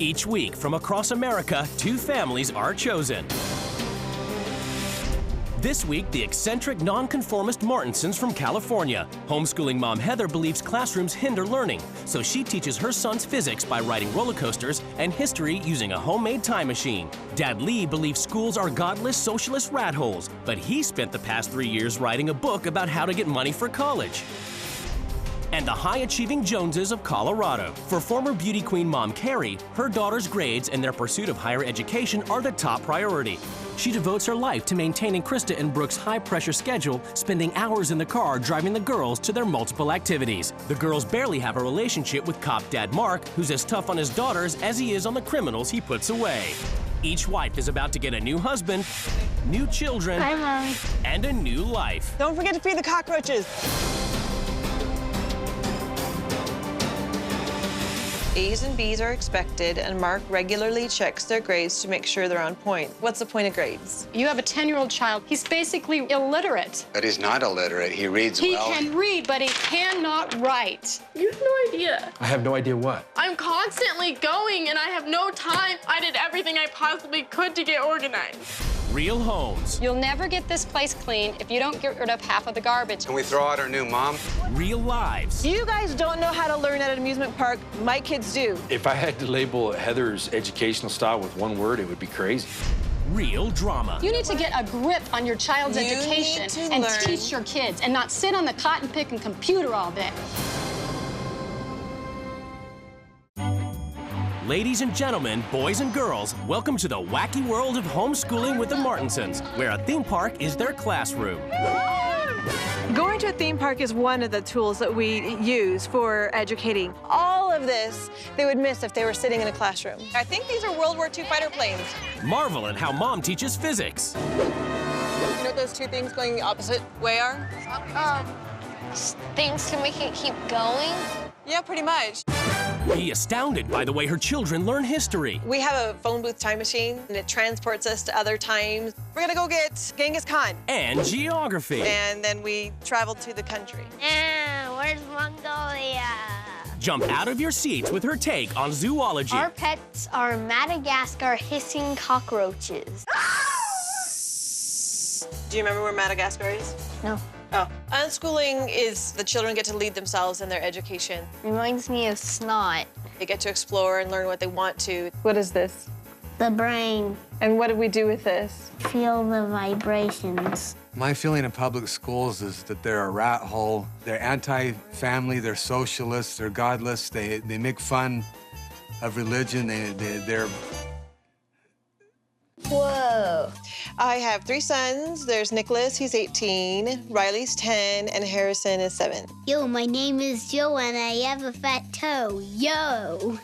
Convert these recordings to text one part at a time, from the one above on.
Each week, from across America, 2 families are chosen. This week, the eccentric, nonconformist Martinsons from California. Homeschooling mom Heather believes classrooms hinder learning, so she teaches her sons physics by riding roller coasters and history using a homemade time machine. Dad Lee believes schools are godless socialist rat holes, but he spent the past 3 years writing a book about how to get money for college. And the high-achieving Joneses of Colorado. For former beauty queen mom Carrie, her daughter's grades and their pursuit of higher education are the top priority. She devotes her life to maintaining Krista and Brooke's high-pressure schedule, spending hours in the car driving the girls to their multiple activities. The girls barely have a relationship with cop dad Mark, who's as tough on his daughters as he is on the criminals he puts away. Each wife is about to get a new husband, new children, Hi, Mommy. and a new life. Don't forget to feed the cockroaches. A's and B's are expected, and Mark regularly checks their grades to make sure they're on point. What's the point of grades? You have a 10-year-old child. He's basically illiterate. But he's not illiterate. He reads well. He can read, but he cannot write. You have no idea. I have no idea what. I'm constantly going, and I have no time. I did everything I possibly could to get organized. Real homes. You'll never get this place clean if you don't get rid of half of the garbage. Can we throw out our new mom? Real lives. You guys don't know how to learn at an amusement park. My kids do. If I had to label Heather's educational style with one word, it would be crazy. Real drama. You need to get a grip on your child's You education need to and learn. teach your kids and not sit on the cotton picking computer all day. Ladies and gentlemen, boys and girls, welcome to the wacky world of homeschooling with the Martinsons, where a theme park is their classroom. Going to a theme park is one of the tools that we use for educating. All of this they would miss if they were sitting in a classroom. I think these are World War II fighter planes. Marvel at how mom teaches physics. You know what those two things going the opposite way are? Things to make it keep going. Yeah, pretty much. Be astounded by the way her children learn history. We have a phone booth time machine, and it transports us to other times. We're gonna go get Genghis Khan. And geography. And then we travel to the country. Yeah, where's Mongolia? Jump out of your seats with her take on zoology. Our pets are Madagascar hissing cockroaches. Do you remember where Madagascar is? No. Oh. Unschooling is the children get to lead themselves in their education. Reminds me of snot. They get to explore and learn what they want to. What is this? The brain. And what do we do with this? Feel the vibrations. My feeling of public schools is that they're a rat hole. They're anti-family, they're socialists, they're godless, they make fun of religion, they're... Whoa. I have 3 sons. There's Nicholas, he's 18, Riley's 10, and Harrison is 7. Yo, my name is Joe and I have a fat toe. Yo.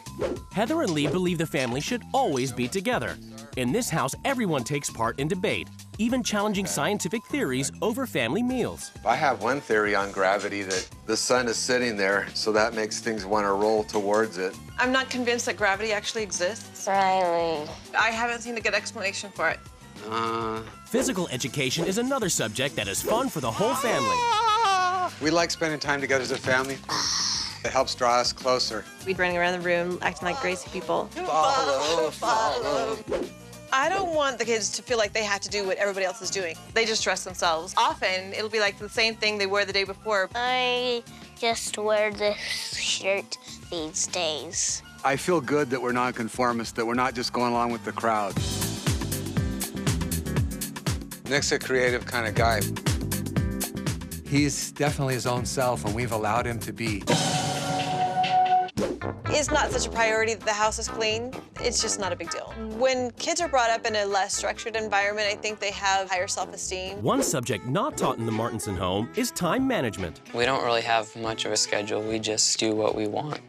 Heather and Lee believe the family should always be together. In this house, everyone takes part in debate, even challenging scientific theories over family meals. I have one theory on gravity, that the sun is sitting there, so that makes things want to roll towards it. I'm not convinced that gravity actually exists. Riley. I haven't seen a good explanation for it. Physical education is another subject that is fun for the whole family. We like spending time together as a family. It helps draw us closer. We'd running around the room acting like crazy people. Follow, follow. I don't want the kids to feel like they have to do what everybody else is doing. They just dress themselves. Often, it'll be like the same thing they wore the day before. I just wear this shirt these days. I feel good that we're nonconformists, that we're not just going along with the crowd. Nick's a creative kind of guy. He's definitely his own self, and we've allowed him to be. It's not such a priority that the house is clean. It's just not a big deal. When kids are brought up in a less structured environment, I think they have higher self-esteem. One subject not taught in the Martinson home is time management. We don't really have much of a schedule. We just do what we want.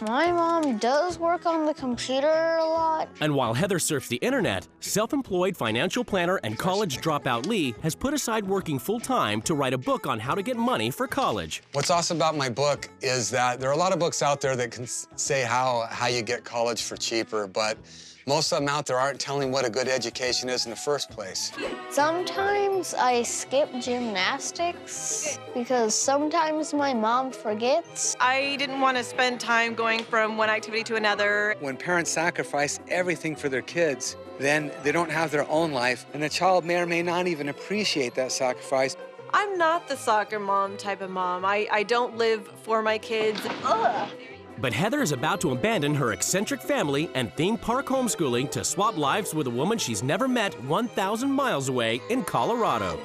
My mom does work on the computer a lot. And while Heather surfs the internet, self-employed financial planner and college dropout Lee has put aside working full-time to write a book on how to get money for college. What's awesome about my book is that there are a lot of books out there that can say how you get college for cheaper, but Most of them out there aren't telling what a good education is in the first place. Sometimes I skip gymnastics because sometimes my mom forgets. I didn't want to spend time going from one activity to another. When parents sacrifice everything for their kids, then they don't have their own life, and the child may or may not even appreciate that sacrifice. I'm not the soccer mom type of mom. I don't live for my kids. Ugh. But Heather is about to abandon her eccentric family and theme park homeschooling to swap lives with a woman she's never met 1,000 miles away in Colorado.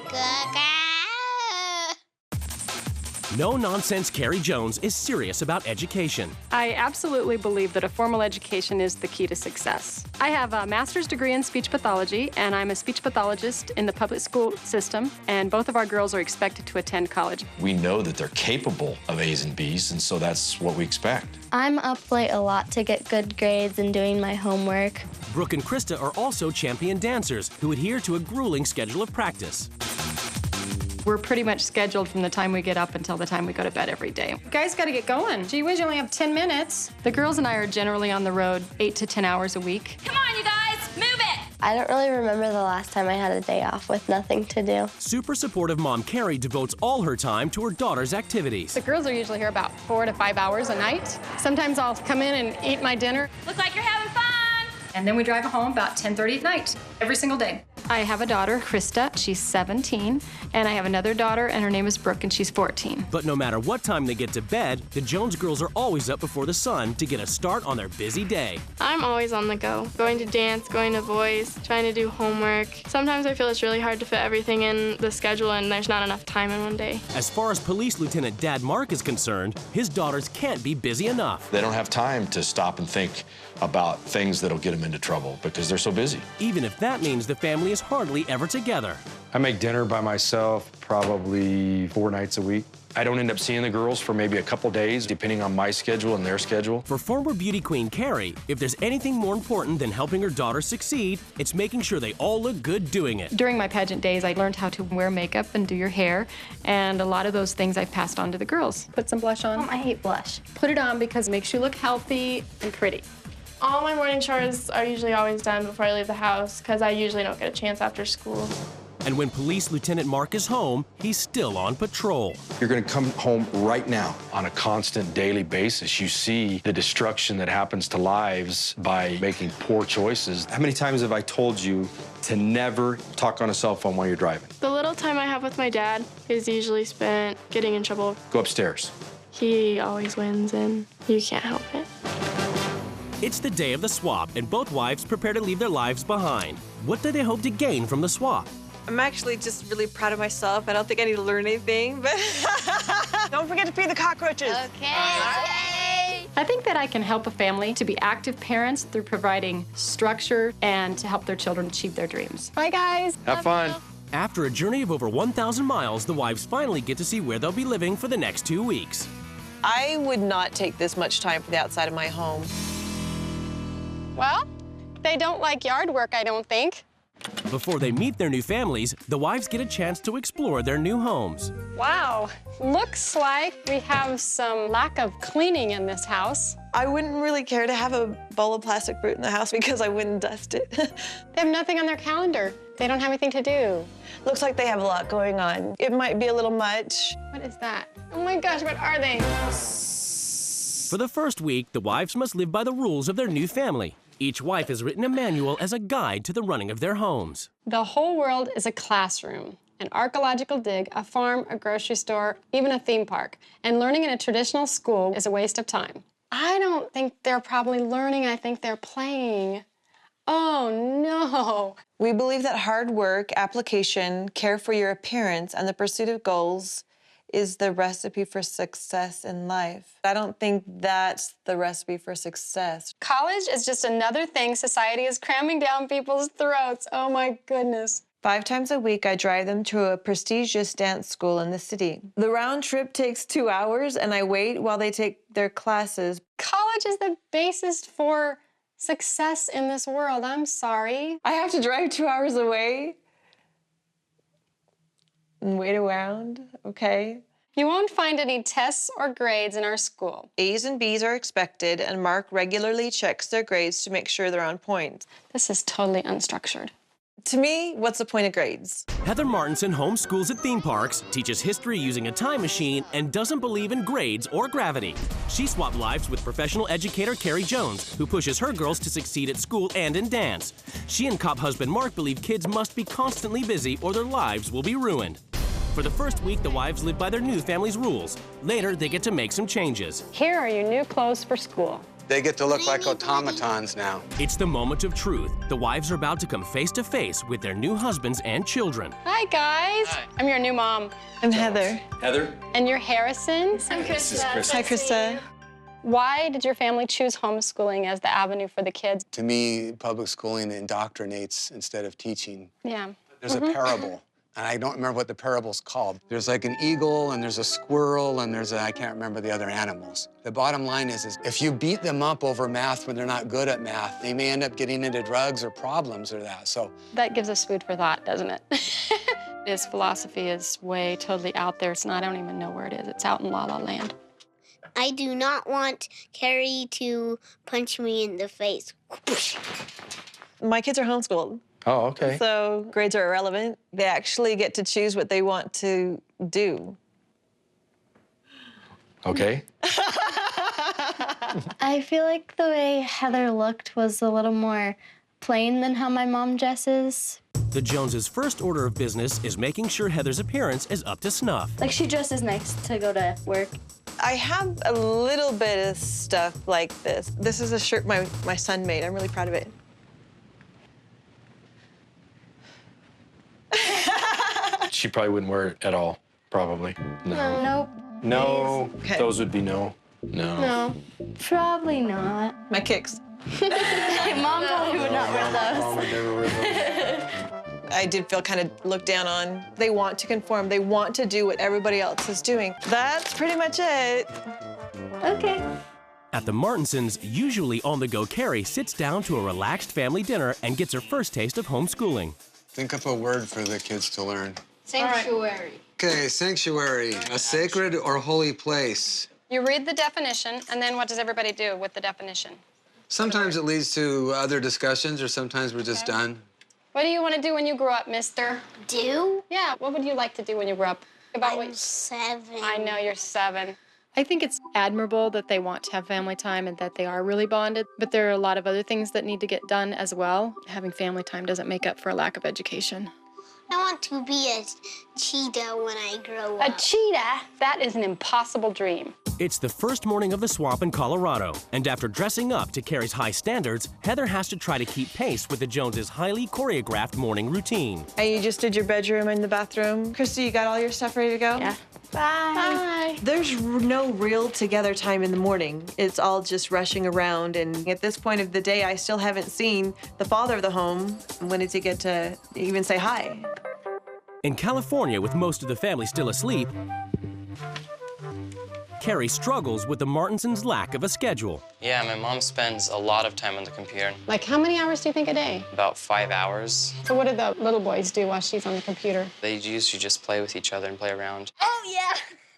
No-nonsense Carrie Jones is serious about education. I absolutely believe that a formal education is the key to success. I have a master's degree in speech pathology, and I'm a speech pathologist in the public school system, and both of our girls are expected to attend college. We know that they're capable of A's and B's, and so that's what we expect. I'm up late a lot to get good grades and doing my homework. Brooke and Krista are also champion dancers who adhere to a grueling schedule of practice. We're pretty much scheduled from the time we get up until the time we go to bed every day. You guys got to get going. Gee whiz, you only have 10 minutes. The girls and I are generally on the road 8 to 10 hours a week. Come on, you guys, move it! I don't really remember the last time I had a day off with nothing to do. Super supportive mom Carrie devotes all her time to her daughter's activities. The girls are usually here about 4 to 5 hours a night. Sometimes I'll come in and eat my dinner. Looks like you're having fun! And then we drive home about 10:30 at night, every single day. I have a daughter, Krista, she's 17, and I have another daughter, and her name is Brooke, and she's 14. But no matter what time they get to bed, the Jones girls are always up before the sun to get a start on their busy day. I'm always on the go, going to dance, going to voice, trying to do homework. Sometimes I feel it's really hard to fit everything in the schedule and there's not enough time in one day. As far as Police Lieutenant Dad Mark is concerned, his daughters can't be busy enough. They don't have time to stop and think about things that'll get them into trouble because they're so busy. Even if that means the family is hardly ever together. I make dinner by myself probably 4 nights a week. I don't end up seeing the girls for maybe a couple days, depending on my schedule and their schedule. For former beauty queen Carrie, if there's anything more important than helping her daughters succeed, it's making sure they all look good doing it. During my pageant days, I learned how to wear makeup and do your hair, and a lot of those things I've passed on to the girls. Put some blush on. I hate blush. Put it on because it makes you look healthy and pretty. All my morning chores are usually always done before I leave the house because I usually don't get a chance after school. And when Police Lieutenant Mark is home, he's still on patrol. You're going to come home right now. On a constant daily basis, you see the destruction that happens to lives by making poor choices. How many times have I told you to never talk on a cell phone while you're driving? The little time I have with my dad is usually spent getting in trouble. Go upstairs. He always wins and you can't help it. It's the day of the swap, and both wives prepare to leave their lives behind. What do they hope to gain from the swap? I'm actually just really proud of myself. I don't think I need to learn anything, but don't forget to feed the cockroaches. Okay. I think that I can help a family to be active parents through providing structure and to help their children achieve their dreams. Bye, guys. Have fun. After a journey of over 1,000 miles, the wives finally get to see where they'll be living for the next 2 weeks. I would not take this much time for the outside of my home. Well, they don't like yard work, I don't think. Before they meet their new families, the wives get a chance to explore their new homes. Wow, looks like we have some lack of cleaning in this house. I wouldn't really care to have a bowl of plastic fruit in the house because I wouldn't dust it. They have nothing on their calendar. They don't have anything to do. Looks like they have a lot going on. It might be a little much. What is that? Oh my gosh, what are they? For the first week, the wives must live by the rules of their new family. Each wife has written a manual as a guide to the running of their homes. The whole world is a classroom, an archaeological dig, a farm, a grocery store, even a theme park. And learning in a traditional school is a waste of time. I don't think they're probably learning, I think they're playing. Oh no. We believe that hard work, application, care for your appearance, and the pursuit of goals is the recipe for success in life. I don't think that's the recipe for success. College is just another thing society is cramming down people's throats. Oh my goodness. 5 times a week, I drive them to a prestigious dance school in the city. The round trip takes 2 hours, and I wait while they take their classes. College is the basis for success in this world. I'm sorry. I have to drive 2 hours away and wait around, okay? You won't find any tests or grades in our school. A's and B's are expected, and Mark regularly checks their grades to make sure they're on point. This is totally unstructured. To me, what's the point of grades? Heather Martinson homeschools at theme parks, teaches history using a time machine, and doesn't believe in grades or gravity. She swapped lives with professional educator Carrie Jones, who pushes her girls to succeed at school and in dance. She and cop husband Mark believe kids must be constantly busy or their lives will be ruined. For the first week, the wives live by their new family's rules. Later, they get to make some changes. Here are your new clothes for school. They get to look like automatons now. It's the moment of truth. The wives are about to come face to face with their new husbands and children. Hi, guys. Hi. I'm your new mom. I'm Heather. Heather? And you're Harrison. I'm Krista. Hi, Krista. Why did your family choose homeschooling as the avenue for the kids? To me, public schooling indoctrinates instead of teaching. Yeah. There's a parable, and I don't remember what the parable's called. There's like an eagle, and there's a squirrel, and I can't remember the other animals. The bottom line is if you beat them up over math when they're not good at math, they may end up getting into drugs or problems or that, so. That gives us food for thought, doesn't it? His philosophy is way totally out there. I don't even know where it is. It's out in La La Land. I do not want Carrie to punch me in the face. My kids are homeschooled. Oh, okay. So grades are irrelevant. They actually get to choose what they want to do. Okay. I feel like the way Heather looked was a little more plain than how my mom dresses. The Joneses' first order of business is making sure Heather's appearance is up to snuff. Like, she dresses nice to go to work. I have a little bit of stuff like this. This is a shirt my son made. I'm really proud of it. She probably wouldn't wear it at all, probably. No. Nope. No. Okay. Those would be no. No. No. Probably not. My kicks. Mom probably would not wear those. Mom would never wear those. I did feel kind of looked down on. They want to conform. They want to do what everybody else is doing. That's pretty much it. Okay. At the Martinsons, usually on-the-go Carrie sits down to a relaxed family dinner and gets her first taste of homeschooling. Think of a word for the kids to learn. Sanctuary. Okay, sanctuary, a sacred or holy place. You read the definition, and then what does everybody do with the definition? Sometimes it leads to other discussions, or sometimes we're just done. What do you want to do when you grow up, mister? Do? Yeah, what would you like to do when you grow up? I'm 7. I know, you're 7. I think it's admirable that they want to have family time and that they are really bonded, but there are a lot of other things that need to get done as well. Having family time doesn't make up for a lack of education. I want to be a cheetah when I grow up. A cheetah? That is an impossible dream. It's the first morning of the swamp in Colorado, and after dressing up to Carrie's high standards, Heather has to try to keep pace with the Joneses' highly choreographed morning routine. And you just did your bedroom and the bathroom. Christy, you got all your stuff ready to go? Yeah. Bye. There's no real together time in the morning. It's all just rushing around, and at this point of the day, I still haven't seen the father of the home. When did he get to even say hi? In California, with most of the family still asleep, Carrie struggles with the Martinsons' lack of a schedule. Yeah, my mom spends a lot of time on the computer. Like, how many hours do you think a day? About 5 hours. So what do the little boys do while she's on the computer? They usually just play with each other and play around. Oh, yeah.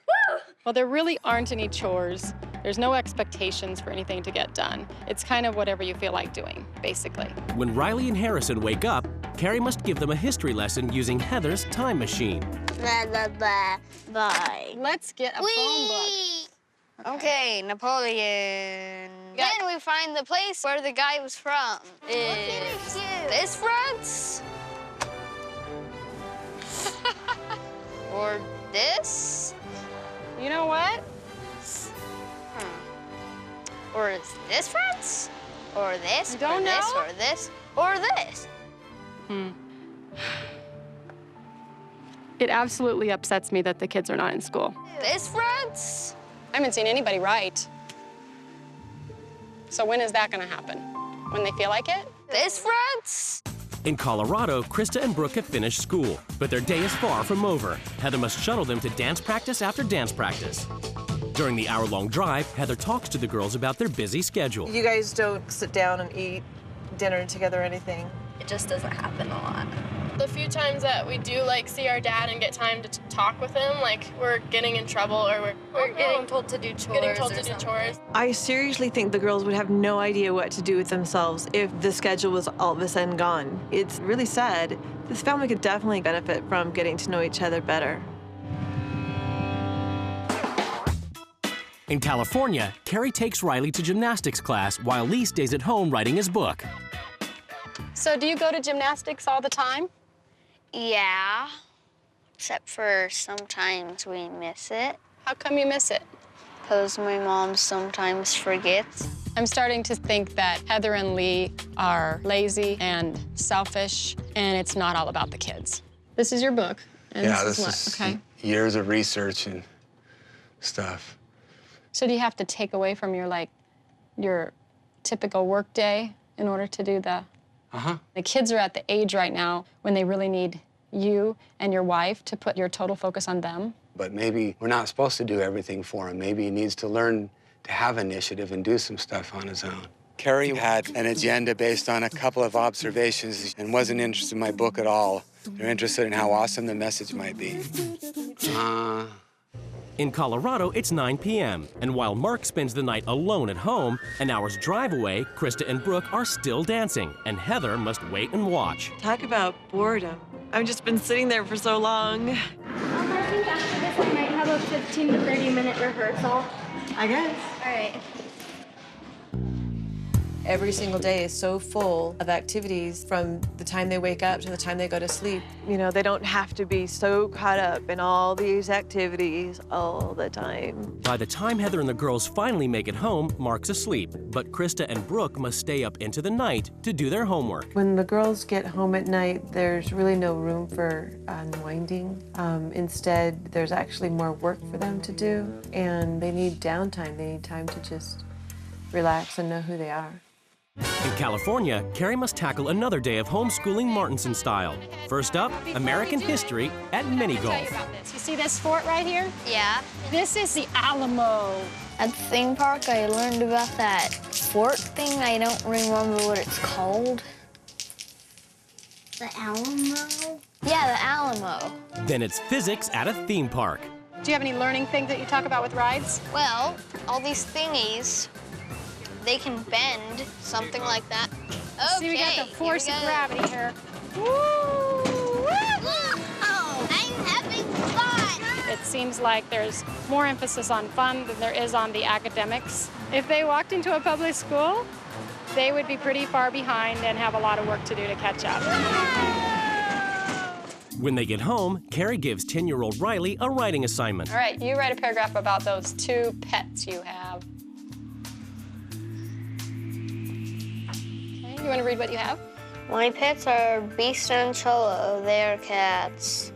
Woo! Well, there really aren't any chores. There's no expectations for anything to get done. It's kind of whatever you feel like doing, basically. When Riley and Harrison wake up, Carrie must give them a history lesson using Heather's time machine. Blah, blah, blah. Bye. Let's get a phone book. Okay, Napoleon. Then we find the place where the guy was from. Is this France? Or this? You know what? Or is this France? Or this? I don't or this? know. Or this? Or this? It absolutely upsets me that the kids are not in school. This France? I haven't seen anybody write. So when is that gonna happen? When they feel like it? This France? In Colorado, Krista and Brooke have finished school, but their day is far from over. Heather must shuttle them to dance practice after dance practice. During the hour-long drive, Heather talks to the girls about their busy schedule. You guys don't sit down and eat dinner together or anything? It just doesn't happen a lot. The few times that we do like see our dad and get time to talk with him, like we're getting in trouble or we're getting told to do chores. I seriously think the girls would have no idea what to do with themselves if the schedule was all of a sudden gone. It's really sad. This family could definitely benefit from getting to know each other better. In California, Carrie takes Riley to gymnastics class while Lee stays at home writing his book. So do you go to gymnastics all the time? Yeah, except for sometimes we miss it. How come you miss it? Because my mom sometimes forgets. I'm starting to think that Heather and Lee are lazy and selfish, and it's not all about the kids. This is your book. And Yeah, this this is is what? Okay. years of research and stuff. So do you have to take away from your typical work day in order to do the... Uh-huh. The kids are at the age right now when they really need you and your wife to put your total focus on them. But maybe we're not supposed to do everything for him. Maybe he needs to learn to have initiative and do some stuff on his own. Carrie had an agenda based on a couple of observations and wasn't interested in my book at all. They're interested in how awesome the message might be. In Colorado, it's 9 p.m., and while Mark spends the night alone at home, an hour's drive away, Krista and Brooke are still dancing, and Heather must wait and watch. Talk about boredom. I've just been sitting there for so long. I think after this we might have a 15 to 30-minute rehearsal. I guess. All right. Every single day is so full of activities from the time they wake up to the time they go to sleep. You know, they don't have to be so caught up in all these activities all the time. By the time Heather and the girls finally make it home, Mark's asleep, but Krista and Brooke must stay up into the night to do their homework. When the girls get home at night, there's really no room for unwinding. Instead, there's actually more work for them to do, and they need downtime. They need time to just relax and know who they are. In California, Carrie must tackle another day of homeschooling Martinson style. First up, American history at mini Tell you golf. about this. You see this fort right here? Yeah. This is the Alamo. At the theme park, I learned about that fort thing. I don't remember what it's called. The Alamo? Yeah, the Alamo. Then it's physics at a theme park. Do you have any learning things that you talk about with rides? Well, all these thingies, they can bend, something like that. Okay, See, we got the force of gravity here. Woo! I'm having fun! It seems like there's more emphasis on fun than there is on the academics. If they walked into a public school, they would be pretty far behind and have a lot of work to do to catch up. When they get home, Carrie gives 10-year-old Riley a writing assignment. All right, you write a paragraph about those 2 pets you have. Okay, you want to read what you have? My pets are Beast and Cholo. They're cats.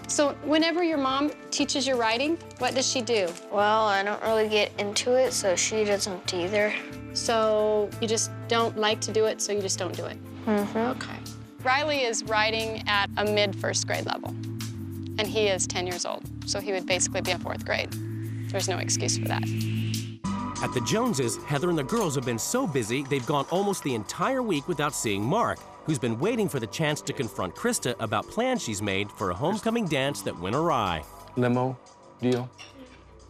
So whenever your mom teaches you writing, what does she do? Well, I don't really get into it, so she doesn't either. So you just don't like to do it, so you just don't do it? Mm-hmm. Okay. Riley is writing at a mid-first grade level, and he is 10 years old, so he would basically be in 4th grade. There's no excuse for that. At the Joneses, Heather and the girls have been so busy, they've gone almost the entire week without seeing Mark, who's been waiting for the chance to confront Krista about plans she's made for a homecoming dance that went awry. Limo deal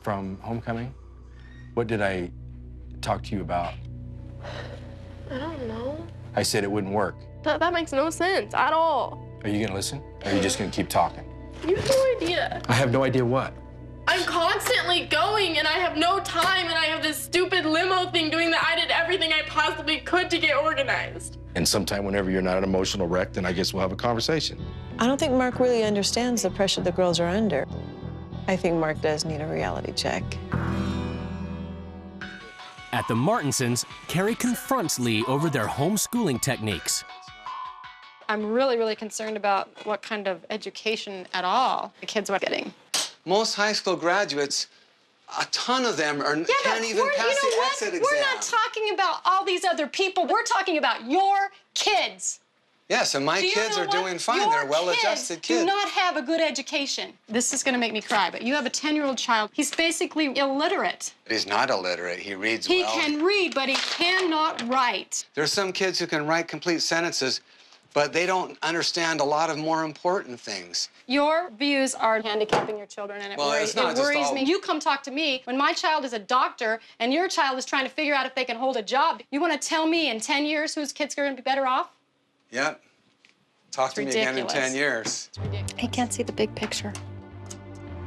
from homecoming? What did I talk to you about? I don't know. I said it wouldn't work. That makes no sense at all. Are you gonna listen? Or are you just gonna keep talking? You have no idea. I have no idea what. I'm constantly going, and I have no time, and I have this stupid limo thing doing that I did everything I possibly could to get organized. And sometime whenever you're not an emotional wreck, then I guess we'll have a conversation. I don't think Mark really understands the pressure the girls are under. I think Mark does need a reality check. At the Martinsons, Carrie confronts Lee over their homeschooling techniques. I'm really, really concerned about what kind of education at all the kids are getting. Most high school graduates, a ton of them can't even pass the exit exam. We're not talking about all these other people. We're talking about your kids. Yes, and my kids are doing fine. They're well-adjusted kids. Do not have a good education. This is going to make me cry, but you have a 10-year-old child. He's basically illiterate. He's not illiterate. He reads well. He can read, but he cannot write. There's some kids who can write complete sentences but they don't understand a lot of more important things. Your views are handicapping your children, and it worries me. You come talk to me when my child is a doctor and your child is trying to figure out if they can hold a job. You want to tell me in 10 years whose kids are going to be better off? Yep. Talk to me again in 10 years. He can't see the big picture.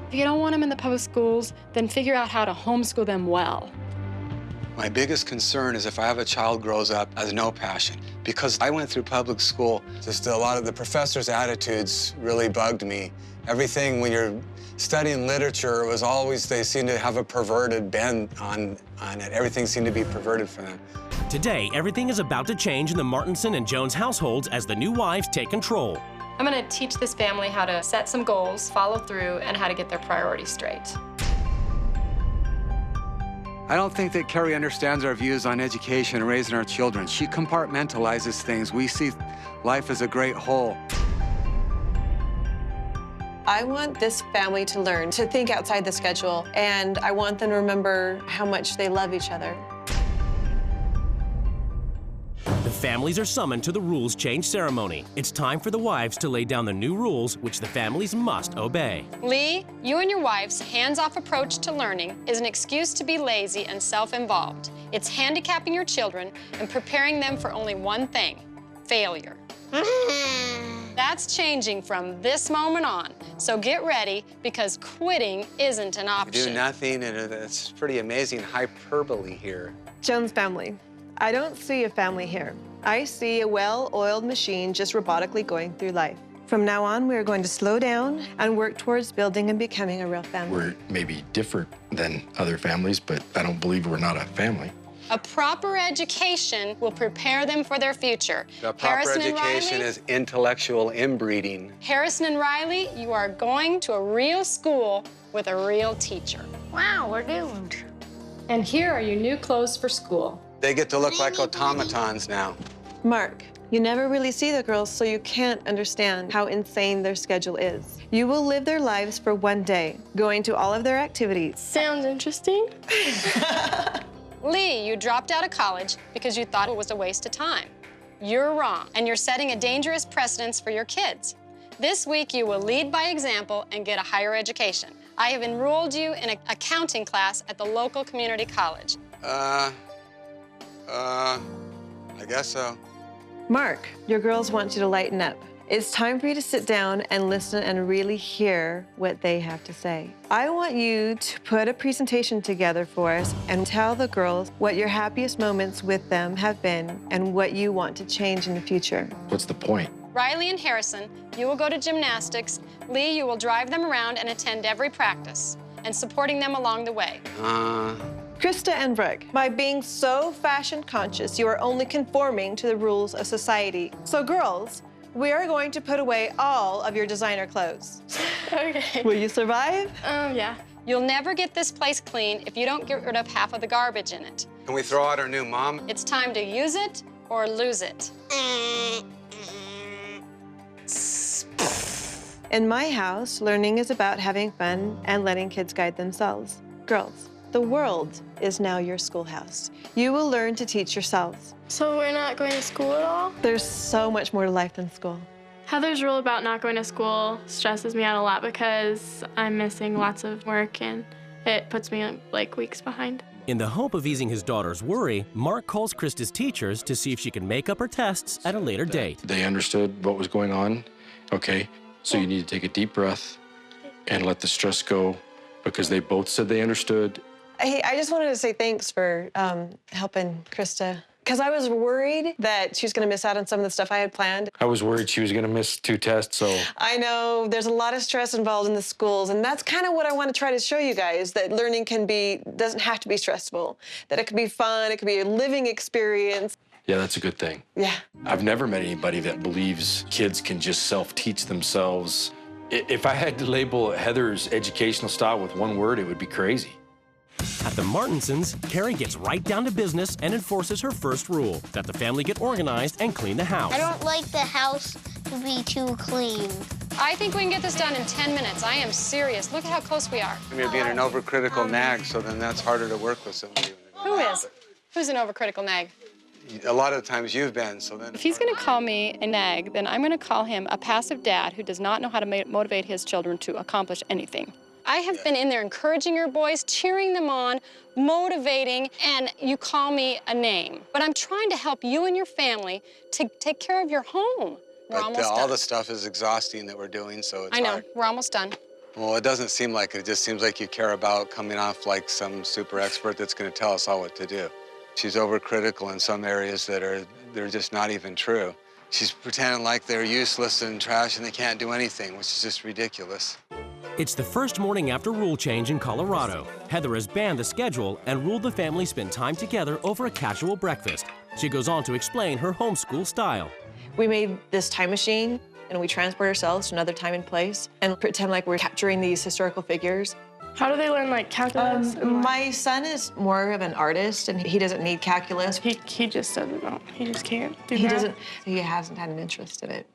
If you don't want them in the public schools, then figure out how to homeschool them well. My biggest concern is if I have a child grows up has no passion. Because I went through public school, just a lot of the professors' attitudes really bugged me. Everything, when you're studying literature, it was always, they seemed to have a perverted bend on it. Everything seemed to be perverted for them. Today, everything is about to change in the Martinson and Jones households as the new wives take control. I'm going to teach this family how to set some goals, follow through, and how to get their priorities straight. I don't think that Carrie understands our views on education and raising our children. She compartmentalizes things. We see life as a great whole. I want this family to learn to think outside the schedule, and I want them to remember how much they love each other. The families are summoned to the rules change ceremony. It's time for the wives to lay down the new rules which the families must obey. Lee, you and your wife's hands-off approach to learning is an excuse to be lazy and self-involved. It's handicapping your children and preparing them for only one thing: failure. That's changing from this moment on. So get ready, because quitting isn't an option. You do nothing, and it's pretty amazing hyperbole here. Jones family. I don't see a family here. I see a well-oiled machine just robotically going through life. From now on, we are going to slow down and work towards building and becoming a real family. We're maybe different than other families, but I don't believe we're not a family. A proper education will prepare them for their future. The proper education is intellectual inbreeding. Harrison and Riley, you are going to a real school with a real teacher. Wow, we're doomed. And here are your new clothes for school. They get to look like automatons now. Mark, you never really see the girls, so you can't understand how insane their schedule is. You will live their lives for one day, going to all of their activities. Sounds interesting. Lee, you dropped out of college because you thought it was a waste of time. You're wrong, and you're setting a dangerous precedence for your kids. This week, you will lead by example and get a higher education. I have enrolled you in an accounting class at the local community college. I guess so. Mark, your girls want you to lighten up. It's time for you to sit down and listen and really hear what they have to say. I want you to put a presentation together for us and tell the girls what your happiest moments with them have been and what you want to change in the future. What's the point? Riley and Harrison, you will go to gymnastics. Lee, you will drive them around and attend every practice, and supporting them along the way. Krista and Brooke, by being so fashion conscious, you are only conforming to the rules of society. So girls, we are going to put away all of your designer clothes. Okay. Will you survive? Yeah. You'll never get this place clean if you don't get rid of half of the garbage in it. Can we throw out our new mom? It's time to use it or lose it. In my house, learning is about having fun and letting kids guide themselves. Girls, the world is now your schoolhouse. You will learn to teach yourselves. So we're not going to school at all? There's so much more to life than school. Heather's rule about not going to school stresses me out a lot because I'm missing lots of work and it puts me like weeks behind. In the hope of easing his daughter's worry, Mark calls Krista's teachers to see if she can make up her tests at a later date. They understood what was going on. Okay, so you need to take a deep breath and let the stress go, because they both said they understood. Hey, I just wanted to say thanks for helping Krista. Because I was worried that she was going to miss out on some of the stuff I had planned. I was worried she was going to miss 2 tests, so... I know, there's a lot of stress involved in the schools, and that's kind of what I want to try to show you guys, that learning doesn't have to be stressful, that it can be fun, it can be a living experience. Yeah, that's a good thing. Yeah. I've never met anybody that believes kids can just self-teach themselves. If I had to label Heather's educational style with one word, it would be crazy. At the Martinsons, Carrie gets right down to business and enforces her first rule, that the family get organized and clean the house. I don't like the house to be too clean. I think we can get this done in 10 minutes. I am serious. Look at how close we are. You're being an overcritical nag, so then that's harder to work with somebody. Who is? Who's an overcritical nag? a lot of the times you've been, so then... If he's going to call me a nag, then I'm going to call him a passive dad who does not know how to motivate his children to accomplish anything. I have been in there encouraging your boys, cheering them on, motivating, and you call me a name. But I'm trying to help you and your family to take care of your home. We're almost done. All the stuff is exhausting that we're doing, so it's I know, hard. we're almost done. Well, it doesn't seem like it. It just seems like you care about coming off like some super expert that's going to tell us all what to do. She's overcritical in some areas they're just not even true. She's pretending like they're useless and trash and they can't do anything, which is just ridiculous. It's the first morning after rule change in Colorado. Heather has banned the schedule and ruled the family spend time together over a casual breakfast. She goes on to explain her homeschool style. We made this time machine, and we transport ourselves to another time and place and pretend like we're capturing these historical figures. How do they learn, like, calculus? My son is more of an artist, and he doesn't need calculus. He just doesn't know. He just can't do He math. doesn't. He hasn't had an interest in it.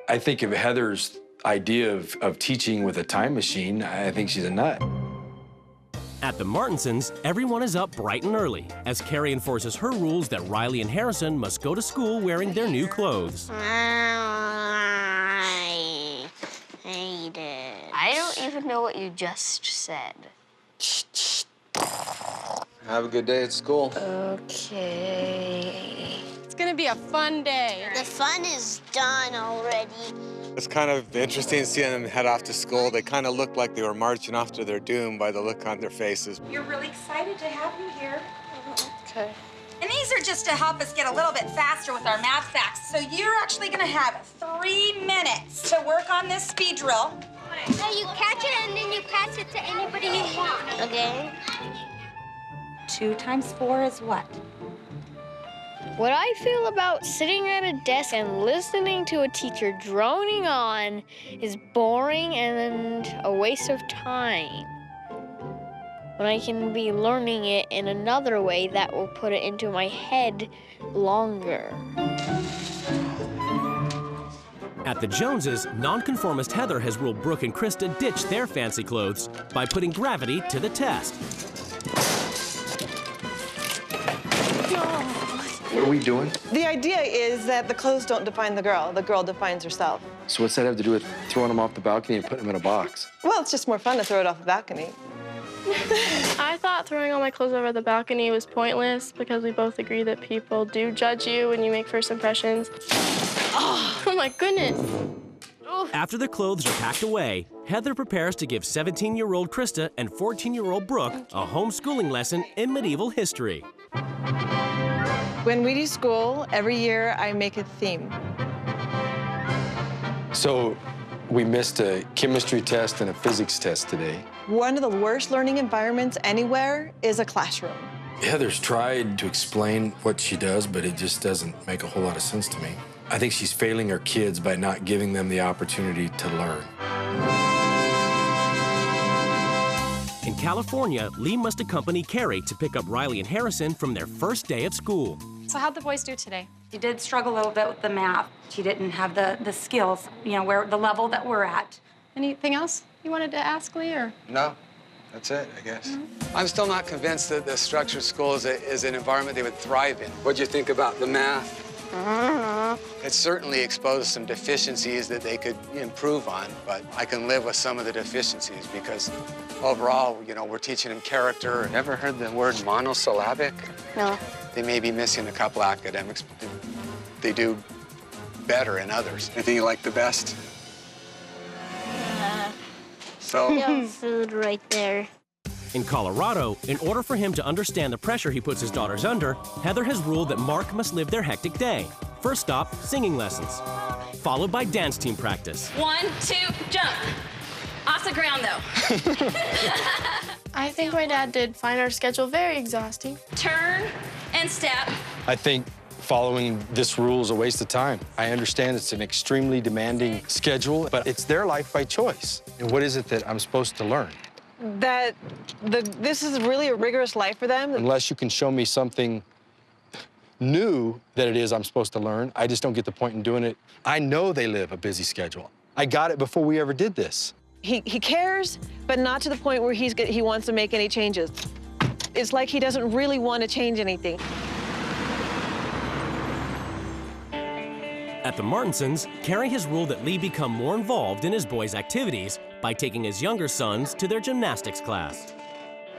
I think of Heather's idea of teaching with a time machine, I think she's a nut. At the Martinsons, everyone is up bright and early as Carrie enforces her rules that Riley and Harrison must go to school wearing their new clothes. I hate it. I don't even know what you just said. Have a good day at school. Okay. It's gonna be a fun day. The fun is done already. It's kind of interesting seeing them head off to school. They kind of looked like they were marching off to their doom by the look on their faces. You're really excited to have you here. Okay. And these are just to help us get a little bit faster with our math facts. So you're actually gonna have 3 minutes to work on this speed drill. So you catch it and then you pass it to anybody you want. Okay. 2 times 4 is what? What I feel about sitting at a desk and listening to a teacher droning on is boring and a waste of time. When I can be learning it in another way that will put it into my head longer. At the Joneses, nonconformist Heather has ruled Brooke and Krista ditch their fancy clothes by putting gravity to the test. What are we doing? The idea is that the clothes don't define the girl defines herself. So what's that have to do with throwing them off the balcony and putting them in a box? Well, it's just more fun to throw it off the balcony. I thought throwing all my clothes over the balcony was pointless because we both agree that people do judge you when you make first impressions. Oh my goodness. After the clothes are packed away, Heather prepares to give 17-year-old Krista and 14-year-old Brooke a homeschooling lesson in medieval history. When we do school, every year I make a theme. So we missed a chemistry test and a physics test today. One of the worst learning environments anywhere is a classroom. Heather's tried to explain what she does, but it just doesn't make a whole lot of sense to me. I think she's failing her kids by not giving them the opportunity to learn. In California, Lee must accompany Carrie to pick up Riley and Harrison from their first day at school. So how'd the boys do today? She did struggle a little bit with the math. She didn't have the skills, you know, where the level that we're at. Anything else you wanted to ask, Lee, or? No, that's it, I guess. I'm still not convinced that the structured school is an environment they would thrive in. What'd you think about the math? It certainly exposed some deficiencies that they could improve on, but I can live with some of the deficiencies because overall, you know, we're teaching them character. Ever heard the word monosyllabic? No. They may be missing a couple academics, but they do better in others. Anything you like the best? So. Food right there. In Colorado, in order for him to understand the pressure he puts his daughters under, Heather has ruled that Mark must live their hectic day. First stop, singing lessons, followed by dance team practice. 1, 2, jump. Off the ground, though. I think my dad did find our schedule very exhausting. Turn and step. I think following this rule is a waste of time. I understand it's an extremely demanding schedule, but it's their life by choice. And what is it that I'm supposed to learn? That this is really a rigorous life for them. Unless you can show me something new that it is I'm supposed to learn, I just don't get the point in doing it. I know they live a busy schedule. I got it before we ever did this. He cares, but not to the point where he wants to make any changes. It's like he doesn't really want to change anything. At the Martinsons, Carrie has ruled that Lee become more involved in his boys' activities by taking his younger sons to their gymnastics class.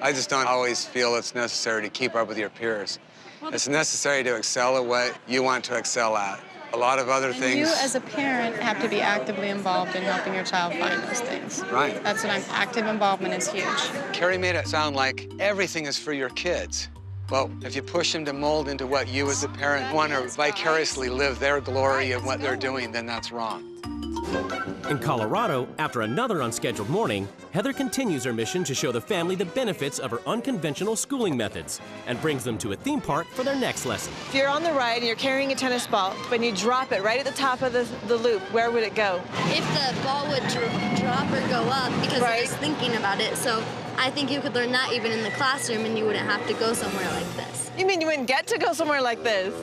I just don't always feel it's necessary to keep up with your peers. It's necessary to excel at what you want to excel at. A lot of other things. You, as a parent, have to be actively involved in helping your child find those things. Right. That's what active involvement is huge. Carrie made it sound like everything is for your kids. Well, if you push them to mold into what you as a parent want to vicariously live their glory of what they're doing, then that's wrong. In Colorado, after another unscheduled morning, Heather continues her mission to show the family the benefits of her unconventional schooling methods and brings them to a theme park for their next lesson. If you're on the ride and you're carrying a tennis ball, but you drop it right at the top of the loop, where would it go? If the ball would drop or go up, because I was thinking about it, so I think you could learn that even in the classroom and you wouldn't have to go somewhere like this. You mean you wouldn't get to go somewhere like this?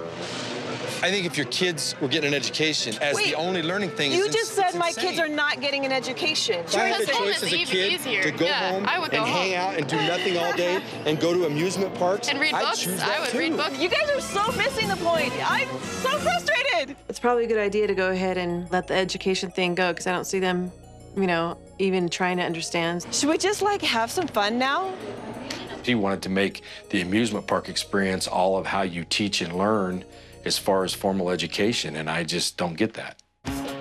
I think if your kids were getting an education as the only learning thing You just said my kids are not getting an education. If I had the choice as a kid to go home and hang out and do nothing all day and go to amusement parks, and read I'd books. choose that I would too. read books. You guys are so missing the point. I'm so frustrated. It's probably a good idea to go ahead and let the education thing go because I don't see them, you know, even trying to understand. Should we just like have some fun now? He wanted to make the amusement park experience all of how you teach and learn as far as formal education, and I just don't get that.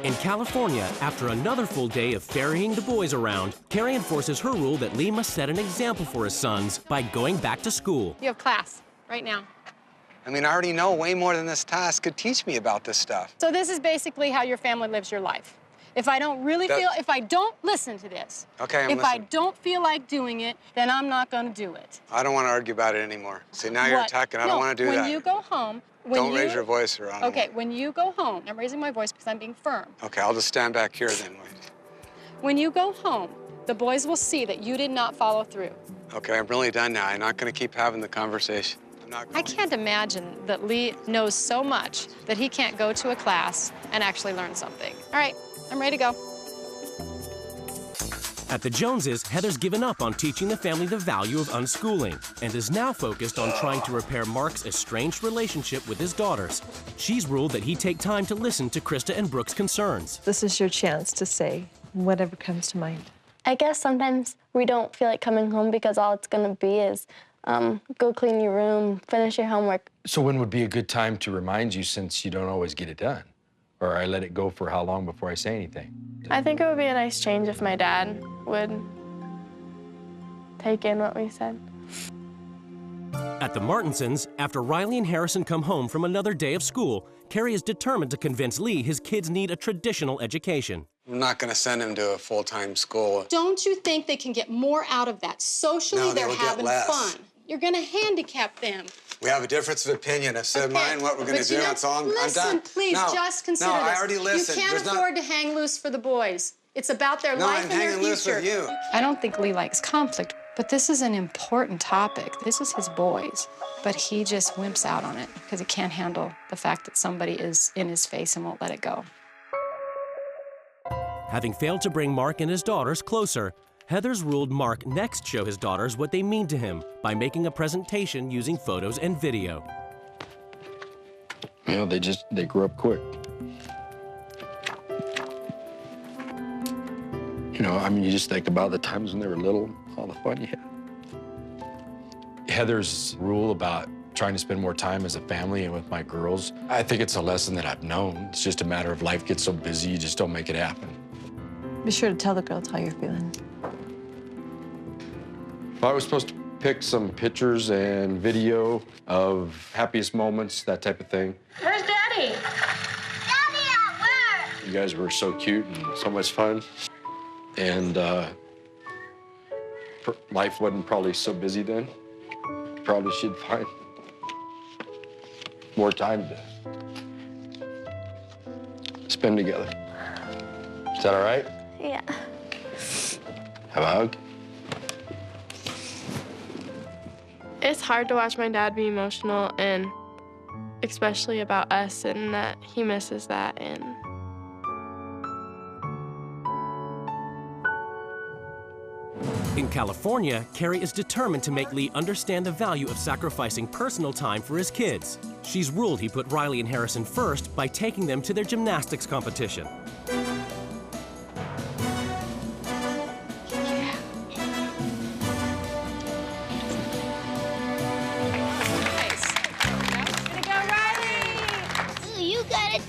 In California, after another full day of ferrying the boys around, Carrie enforces her rule that Lee must set an example for his sons by going back to school. You have class right now. I mean, I already know way more than this task could teach me about this stuff. So this is basically how your family lives your life. If I don't if I don't listen to this, Okay, if I don't feel like doing it, then I'm not going to do it. I don't want to argue about it anymore. See, now you're attacking. I don't want to do that. When you go home, Don't raise your voice around. Okay, when you go home, I'm raising my voice because I'm being firm. Okay, I'll just stand back here then. When you go home, the boys will see that you did not follow through. Okay, I'm really done now. I'm not going to keep having the conversation. I can't imagine that Lee knows so much that he can't go to a class and actually learn something. All right, I'm ready to go. At the Joneses, Heather's given up on teaching the family the value of unschooling and is now focused on trying to repair Mark's estranged relationship with his daughters. She's ruled that he take time to listen to Krista and Brooke's concerns. This is your chance to say whatever comes to mind. I guess sometimes we don't feel like coming home because all it's gonna be is go clean your room, finish your homework. So when would be a good time to remind you since you don't always get it done? Or I let it go for how long before I say anything? I think it would be a nice change if my dad would take in what we said. At the Martinsons, after Riley and Harrison come home from another day of school, Carrie is determined to convince Lee his kids need a traditional education. I'm not going to send him to a full-time school. Don't you think they can get more out of that? Socially, No, they they're will get having less. fun. You're going to handicap them. We have a difference of opinion. I've said mine, what we're going to do. That's all. I'm done. Listen, please, No, just consider no, this. I already listened. You can't There's afford to hang loose for the boys. It's about their No, life I'm and their hanging loose future. with you. I don't think Lee likes conflict, but this is an important topic. This is his boys. But he just wimps out on it because he can't handle the fact that somebody is in his face and won't let it go. Having failed to bring Mark and his daughters closer, Heather's ruled Mark next show his daughters what they mean to him by making a presentation using photos and video. You know, they grew up quick. You know, I mean, you just think about the times when they were little, all the fun you had. Heather's rule about trying to spend more time as a family and with my girls, I think it's a lesson that I've known. It's just a matter of life gets so busy, you just don't make it happen. Be sure to tell the girls how you're feeling. I was supposed to pick some pictures and video of happiest moments, that type of thing. Where's Daddy? Daddy at work. You guys were so cute and so much fun. And life wasn't probably so busy then. Probably should find more time to spend together. Is that all right? Yeah. Have a hug? It's hard to watch my dad be emotional, and especially about us, and that he misses that. And In California, Carrie is determined to make Lee understand the value of sacrificing personal time for his kids. She's ruled he put Riley and Harrison first by taking them to their gymnastics competition.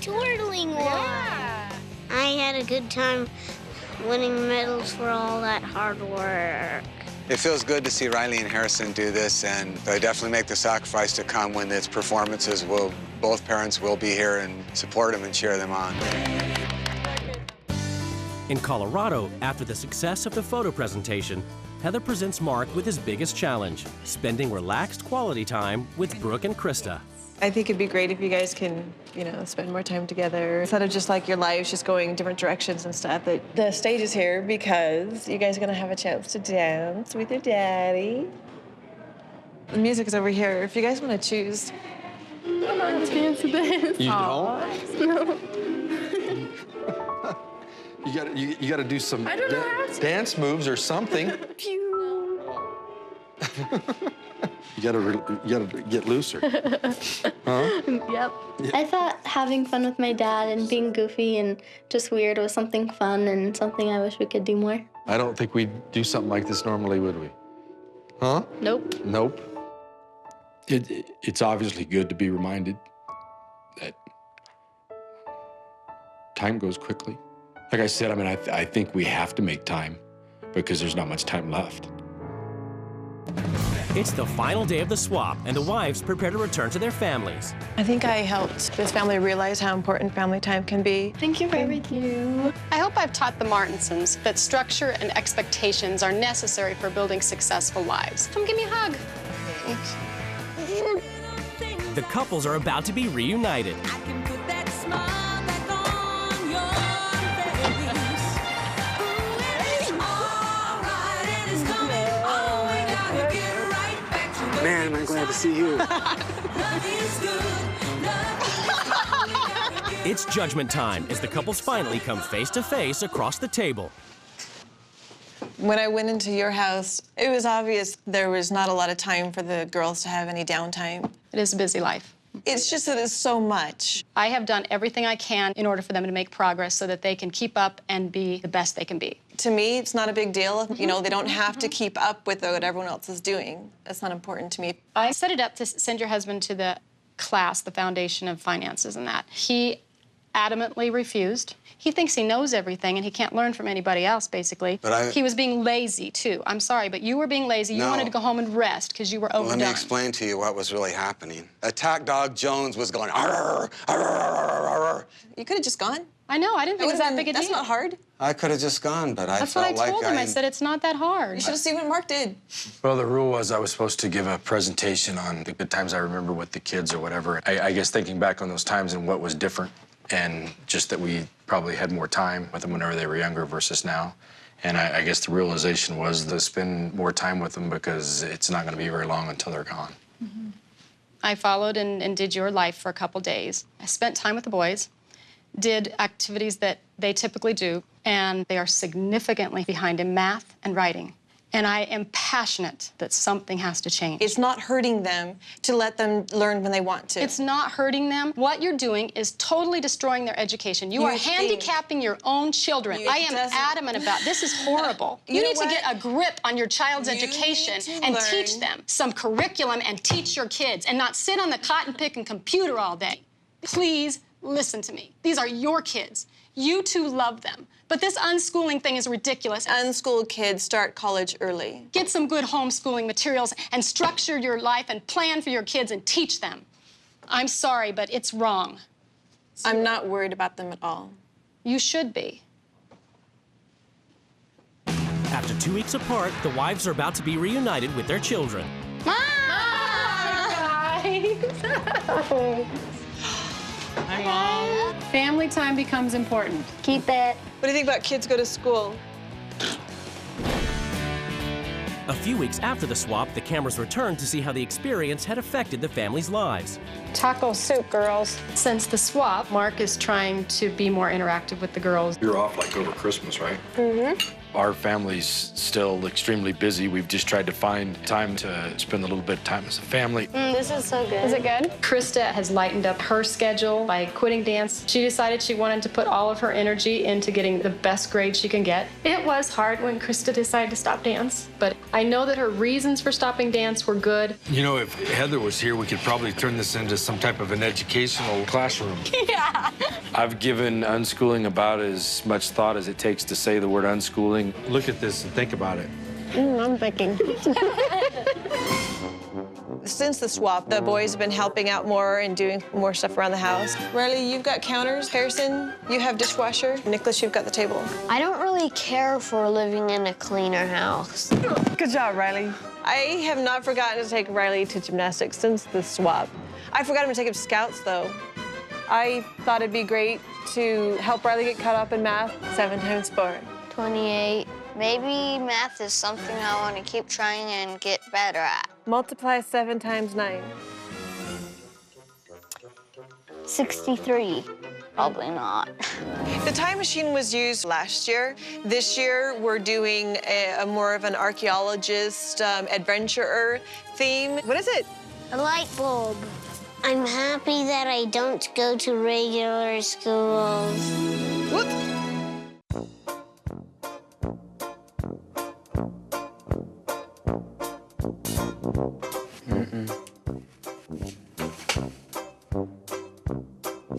Twirling one. Yeah. I had a good time winning medals for all that hard work. It feels good to see Riley and Harrison do this, and they definitely make the sacrifice to come when it's performances. Both parents will be here and support them and cheer them on. In Colorado, after the success of the photo presentation, Heather presents Mark with his biggest challenge, spending relaxed quality time with Brooke and Krista. I think it'd be great if you guys can, spend more time together. Instead of just like your lives just going different directions and stuff. But the stage is here because you guys are gonna have a chance to dance with your daddy. The music is over here. If you guys wanna choose. I'm not dance to this. You don't? No. You gotta do some I don't know how to. dance moves or something. You gotta get looser. Huh? Yep. I thought having fun with my dad and being goofy and just weird was something fun and something I wish we could do more. I don't think we'd do something like this normally, would we? Huh? Nope. Nope. It's obviously good to be reminded that time goes quickly. Like I said, I think we have to make time because there's not much time left. It's the final day of the swap, and the wives prepare to return to their families. I think I helped this family realize how important family time can be. Thank you for everything. I hope I've taught the Martinsons that structure and expectations are necessary for building successful lives. Come give me a hug. The couples are about to be reunited. Man, am I glad to see you. It's judgment time as the couples finally come face to face across the table. When I went into your house, it was obvious there was not a lot of time for the girls to have any downtime. It is a busy life. It's just that it's so much. I have done everything I can in order for them to make progress so that they can keep up and be the best they can be. To me, it's not a big deal. They don't have to keep up with what everyone else is doing. That's not important to me. I set it up to send your husband to the class, the Foundation of Finances and that. He adamantly refused. He thinks he knows everything and he can't learn from anybody else, basically. He was being lazy, too. I'm sorry, but you were being lazy. You wanted to go home and rest because you were overdone. Let me explain to you what was really happening. Attack Dog Jones was going, arr, arr, arr, arr. You could have just gone. I know, I didn't think it was that big a deal. That's not hard. I could have just gone, but I That's felt what I told like him. I said, it's not that hard. You should have seen what Mark did. Well, the rule was I was supposed to give a presentation on the good times I remember with the kids or whatever. I guess thinking back on those times and what was different, and just that we probably had more time with them whenever they were younger versus now. And I guess the realization was to spend more time with them because it's not going to be very long until they're gone. Mm-hmm. I followed and did your life for a couple days. I spent time with the boys, did activities that they typically do, and they are significantly behind in math and writing. And I am passionate that something has to change. It's not hurting them to let them learn when they want to. It's not hurting them. What you're doing is totally destroying their education. You are handicapping your own children. I am adamant about this. Is horrible. You need to get a grip on your child's education and teach them some curriculum and teach your kids and not sit on the cotton pick and computer all day. Please listen to me. These are your kids. You two love them. But this unschooling thing is ridiculous. Unschooled kids start college early. Get some good homeschooling materials and structure your life and plan for your kids and teach them. I'm sorry, but it's wrong. I'm not worried about them at all. You should be. After 2 weeks apart, the wives are about to be reunited with their children. Hi, guys. Hi, Mom. Family time becomes important. Keep it. What do you think about kids go to school? A few weeks after the swap, the cameras returned to see how the experience had affected the family's lives. Taco soup, girls. Since the swap, Mark is trying to be more interactive with the girls. You're off like over Christmas, right? Mm-hmm. Our family's still extremely busy. We've just tried to find time to spend a little bit of time as a family. This is so good. Is it good? Krista has lightened up her schedule by quitting dance. She decided she wanted to put all of her energy into getting the best grade she can get. It was hard when Krista decided to stop dance. But I know that her reasons for stopping dance were good. You know, if Heather was here, we could probably turn this into some type of an educational classroom. Yeah. I've given unschooling about as much thought as it takes to say the word unschooling. Look at this and think about it. I'm thinking. Since the swap, the boys have been helping out more and doing more stuff around the house. Riley, you've got counters. Harrison, you have dishwasher. Nicholas, you've got the table. I don't really care for living in a cleaner house. Good job, Riley. I have not forgotten to take Riley to gymnastics since the swap. I forgot him to take him to Scouts, though. I thought it'd be great to help Riley get caught up in math. 7 times 4. 28. Maybe math is something I want to keep trying and get better at. Multiply 7 times 9. 63. Probably not. The time machine was used last year. This year, we're doing a more of an archaeologist, adventurer theme. What is it? A light bulb. I'm happy that I don't go to regular schools. What?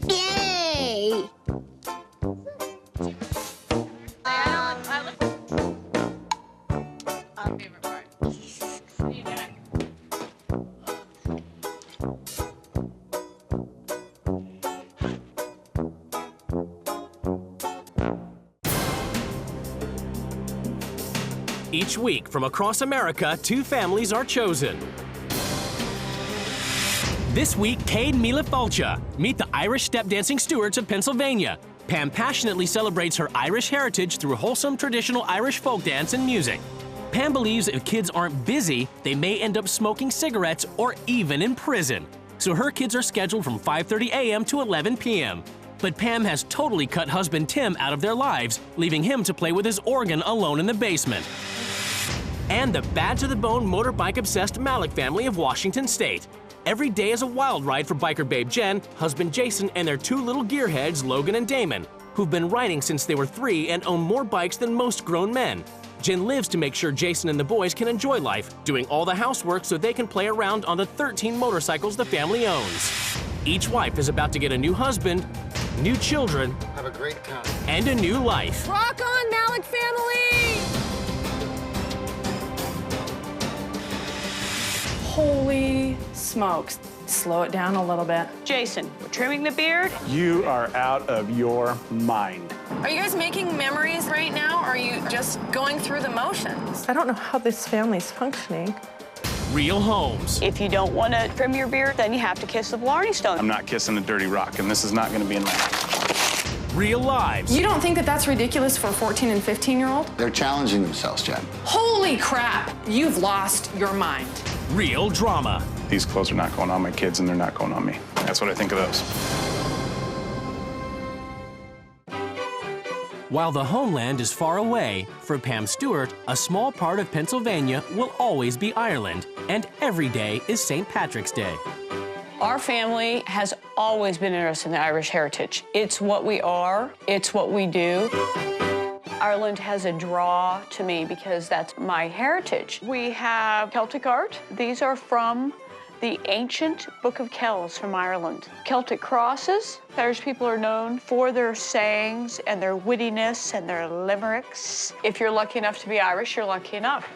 Yay! Each week, from across America, 2 families are chosen. This week, Cade Mila Fulcha. Meet the Irish step dancing stewards of Pennsylvania. Pam passionately celebrates her Irish heritage through wholesome traditional Irish folk dance and music. Pam believes if kids aren't busy, they may end up smoking cigarettes or even in prison. So her kids are scheduled from 5:30 a.m. to 11 p.m. But Pam has totally cut husband Tim out of their lives, leaving him to play with his organ alone in the basement. And the bad-to-the-bone motorbike-obsessed Malik family of Washington State. Every day is a wild ride for biker babe Jen, husband Jason, and their 2 little gearheads, Logan and Damon, who've been riding since they were 3 and own more bikes than most grown men. Jen lives to make sure Jason and the boys can enjoy life, doing all the housework so they can play around on the 13 motorcycles the family owns. Each wife is about to get a new husband, new children, Have a great time. and a new life. Rock on, Malik family! Holy smokes. Slow it down a little bit. Jason, we're trimming the beard. You are out of your mind. Are you guys making memories right now, or are you just going through the motions? I don't know how this family's functioning. Real homes. If you don't want to trim your beard, then you have to kiss the Blarney Stone. I'm not kissing a dirty rock, and this is not going to be in my... Real lives. You don't think that that's ridiculous for a 14 and 15-year-old? They're challenging themselves, Jen. Holy crap! You've lost your mind. Real drama. These clothes are not going on my kids, and they're not going on me. That's what I think of those. While the homeland is far away, for Pam Stewart, a small part of Pennsylvania will always be Ireland, and every day is St. Patrick's Day. Our family has always been interested in the Irish heritage. It's what we are, it's what we do. Ireland has a draw to me because that's my heritage. We have Celtic art. These are from the ancient Book of Kells from Ireland. Celtic crosses. Irish people are known for their sayings and their wittiness and their limericks. If you're lucky enough to be Irish, you're lucky enough.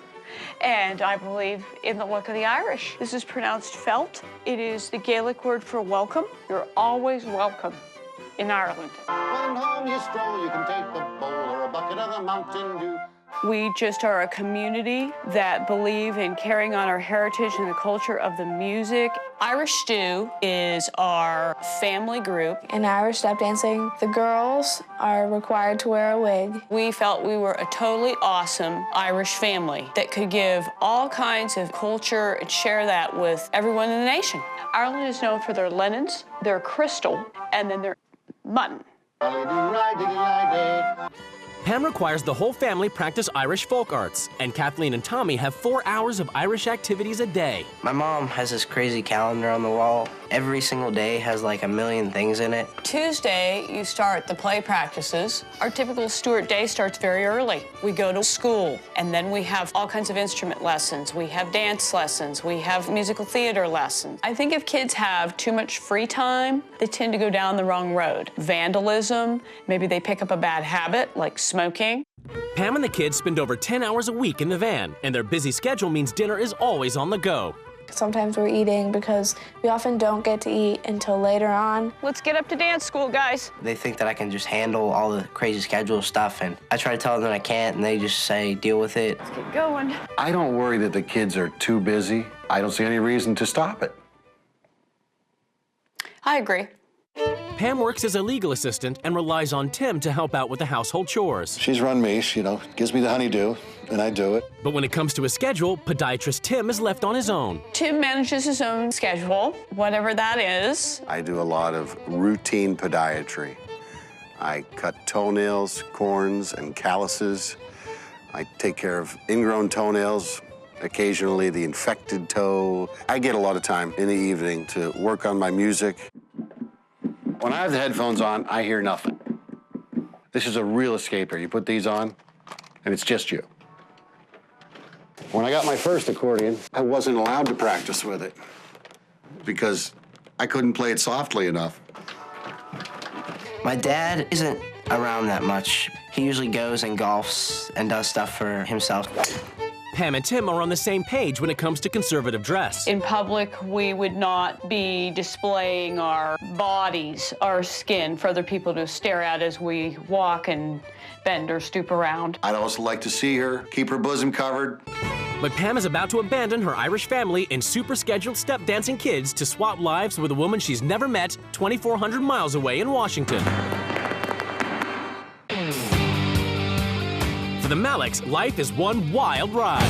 And I believe in the look of the Irish. This is pronounced felt. It is the Gaelic word for welcome. You're always welcome in Ireland. When home you stroll, you can take a bowl or a bucket of the Mountain Dew. We just are a community that believe in carrying on our heritage and the culture of the music. Irish Stew is our family group. In Irish step dancing, the girls are required to wear a wig. We felt we were a totally awesome Irish family that could give all kinds of culture and share that with everyone in the nation. Ireland is known for their linens, their crystal, and then their mutton. Pam requires the whole family practice Irish folk arts, and Kathleen and Tommy have 4 hours of Irish activities a day. My mom has this crazy calendar on the wall. Every single day has like a million things in it. Tuesday, you start the play practices. Our typical Stuart day starts very early. We go to school, and then we have all kinds of instrument lessons. We have dance lessons. We have musical theater lessons. I think if kids have too much free time, they tend to go down the wrong road. Vandalism, maybe they pick up a bad habit like smoking. Pam and the kids spend over 10 hours a week in the van, and their busy schedule means dinner is always on the go. Sometimes we're eating because we often don't get to eat until later on. Let's get up to dance school, guys. They think that I can just handle all the crazy schedule stuff, and I try to tell them that I can't, and they just say, deal with it. Let's get going. I don't worry that the kids are too busy. I don't see any reason to stop it. I agree. Pam works as a legal assistant and relies on Tim to help out with the household chores. She's run me, she, gives me the honeydew, and I do it. But when it comes to his schedule, podiatrist Tim is left on his own. Tim manages his own schedule, whatever that is. I do a lot of routine podiatry. I cut toenails, corns, and calluses. I take care of ingrown toenails, occasionally the infected toe. I get a lot of time in the evening to work on my music. When I have the headphones on, I hear nothing. This is a real escaper. You put these on, and it's just you. When I got my first accordion, I wasn't allowed to practice with it because I couldn't play it softly enough. My dad isn't around that much. He usually goes and golfs and does stuff for himself. Pam and Tim are on the same page when it comes to conservative dress. In public, we would not be displaying our bodies, our skin, for other people to stare at as we walk and bend or stoop around. I'd also like to see her keep her bosom covered. But Pam is about to abandon her Irish family and super scheduled step dancing kids to swap lives with a woman she's never met 2,400 miles away in Washington. For the Malicks, life is one wild ride.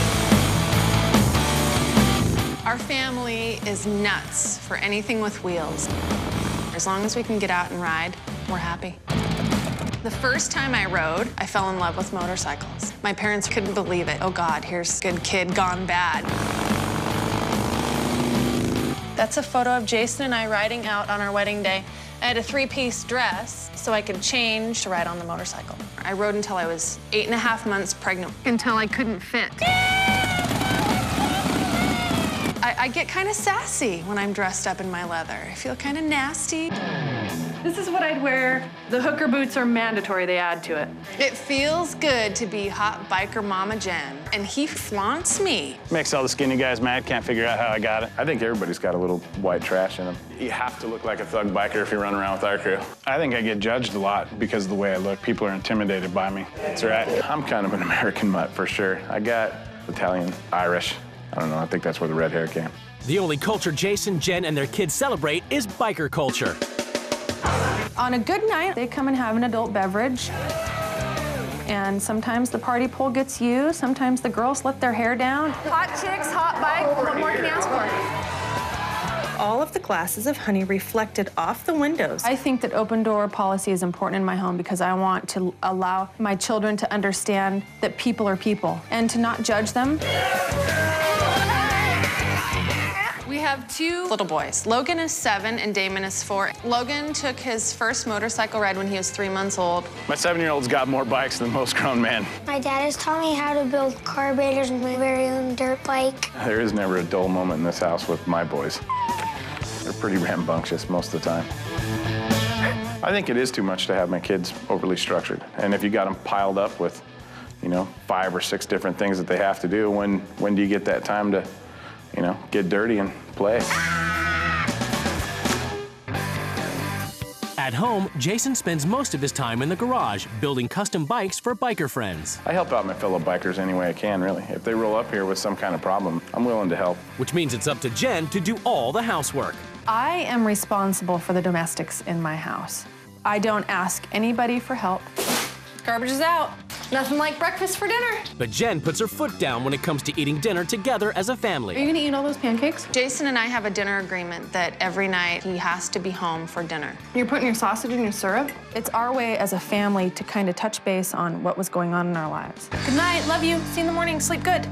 Our family is nuts for anything with wheels. As long as we can get out and ride, we're happy. The first time I rode, I fell in love with motorcycles. My parents couldn't believe it. Oh God, here's a good kid gone bad. That's a photo of Jason and I riding out on our wedding day. I had a 3-piece dress so I could change to ride on the motorcycle. I rode until I was 8.5 months pregnant, until I couldn't fit. I get kind of sassy when I'm dressed up in my leather. I feel kind of nasty. This is what I'd wear. The hooker boots are mandatory, they add to it. It feels good to be hot biker Mama Jen, and he flaunts me. Makes all the skinny guys mad, can't figure out how I got it. I think everybody's got a little white trash in them. You have to look like a thug biker if you run around with our crew. I think I get judged a lot because of the way I look. People are intimidated by me. That's right. I'm kind of an American mutt for sure. I got Italian, Irish. I don't know, I think that's where the red hair came. The only culture Jason, Jen, and their kids celebrate is biker culture. On a good night, they come and have an adult beverage. And sometimes the party pole gets used, sometimes the girls let their hair down. Hot chicks, hot bike, what more can you ask for? All of the glasses of honey reflected off the windows. I think that open door policy is important in my home because I want to allow my children to understand that people are people and to not judge them. We have 2 little boys. Logan is 7 and Damon is 4. Logan took his first motorcycle ride when he was 3 months old. My 7-year-old's got more bikes than most grown men. My dad has taught me how to build carburetors with my very own dirt bike. There is never a dull moment in this house with my boys. They're pretty rambunctious most of the time. I think it is too much to have my kids overly structured. And if you got them piled up with, 5 or 6 different things that they have to do, when do you get that time to, get dirty and play? At home, Jason spends most of his time in the garage, building custom bikes for biker friends. I help out my fellow bikers any way I can, really. If they roll up here with some kind of problem, I'm willing to help. Which means it's up to Jen to do all the housework. I am responsible for the domestics in my house. I don't ask anybody for help. Garbage is out. Nothing like breakfast for dinner. But Jen puts her foot down when it comes to eating dinner together as a Are family. you gonna eat all those pancakes? Jason and I have a dinner agreement that every night he has to be home for dinner. You're putting your sausage in your syrup? It's our way as a family to kind of touch base on what was going on in our lives. Good night, love you, see you in the morning, sleep good.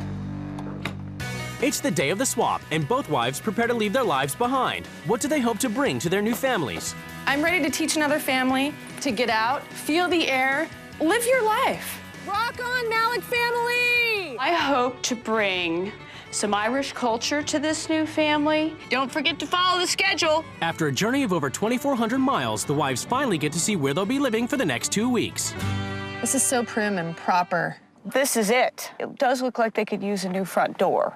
It's the day of the swap, and both wives prepare to leave their lives behind. What do they hope to bring to their new families? I'm ready to teach another family to get out, feel the air, live your life. Rock on, Malik family! I hope to bring some Irish culture to this new family. Don't forget to follow the schedule. After a journey of over 2,400 miles, the wives finally get to see where they'll be living for the next 2 weeks. This is so prim and proper. This is it. It does look like they could use a new front door.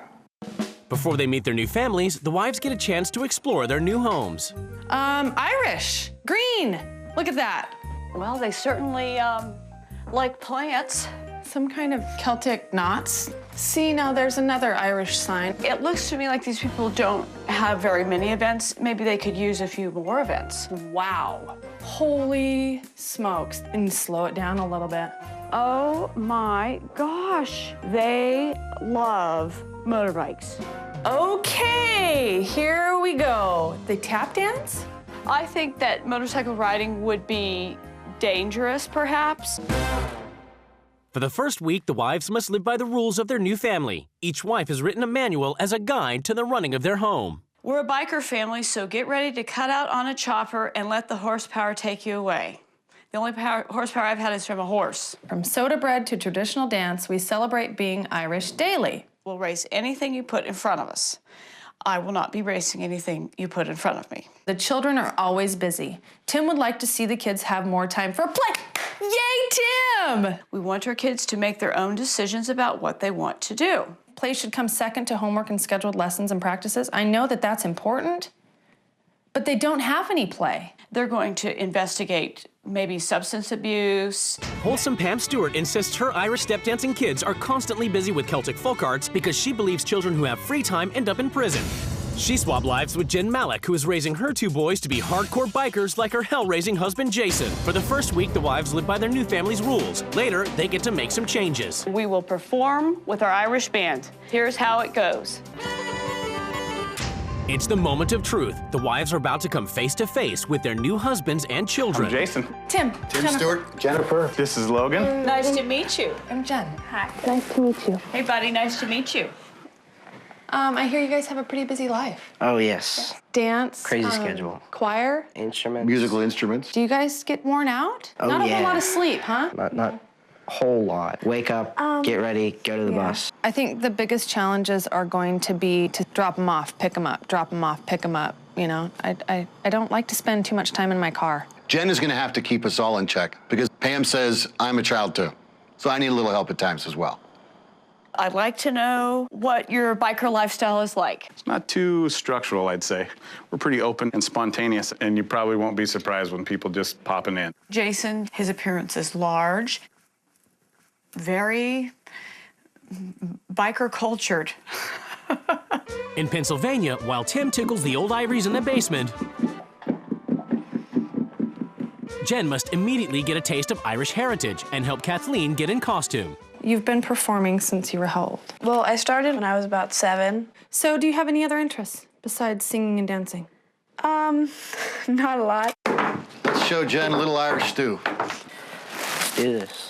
Before they meet their new families, the wives get a chance to explore their new homes. Irish, green, look at that. Well, they certainly like plants. Some kind of Celtic knots. See, now there's another Irish sign. It looks to me like these people don't have very many events. Maybe they could use a few more events. Wow. Holy smokes. And slow it down a little bit. Oh my gosh. They love motorbikes. Okay, here we go. They tap dance? I think that motorcycle riding would be dangerous, perhaps. For the first week, the wives must live by the rules of their new family. Each wife has written a manual as a guide to the running of their home. We're a biker family, so get ready to cut out on a chopper and let the horsepower take you away. The only horsepower I've had is from a horse. From soda bread to traditional dance, we celebrate being Irish daily. We'll race anything you put in front of us. I will not be racing anything you put in front of me. The children are always busy. Tim would like to see the kids have more time for play. Yay, Tim! We want our kids to make their own decisions about what they want to do. Play should come second to homework and scheduled lessons and practices. I know that that's important, but they don't have any play. They're going to investigate maybe substance abuse. Wholesome Pam Stewart insists her Irish step dancing kids are constantly busy with Celtic folk arts because she believes children who have free time end up in prison. She swapped lives with Jen Malik, who is raising her 2 boys to be hardcore bikers like her hell-raising husband Jason. For the first week, the wives live by their new family's rules. Later, they get to make some changes. We will perform with our Irish band. Here's how it goes. It's the moment of truth. The wives are about to come face to face with their new husbands and children. I'm Jason. Tim Stewart. Jennifer. This is Logan. Nice to meet you. I'm Jen. Hi. Nice to meet you. Hey, buddy, nice to meet you. I hear you guys have a pretty busy life. Oh, yes. Dance. Crazy schedule. Choir. Instruments. Musical instruments. Do you guys get worn out? Oh, Not a yeah. whole lot of sleep, huh? Not a whole lot. Wake up, get ready, go to the bus. I think the biggest challenges are going to be to drop them off, pick them up, drop them off, pick them up. You know, I don't like to spend too much time in my car. Jen is going to have to keep us all in check because Pam says I'm a child too. So I need a little help at times as well. I'd like to know what your biker lifestyle is like. It's not too structural, I'd say. We're pretty open and spontaneous, and you probably won't be surprised when people just popping in. Jason, his appearance is large, very biker cultured. In Pennsylvania, while Tim tickles the old ivories in the basement, Jen must immediately get a taste of Irish heritage and help Kathleen get in costume. You've been performing since you were how old? Well, I started when I was about 7. So do you have any other interests besides singing and dancing? Not a lot. Let's show Jen a little Irish stew. Let's do this.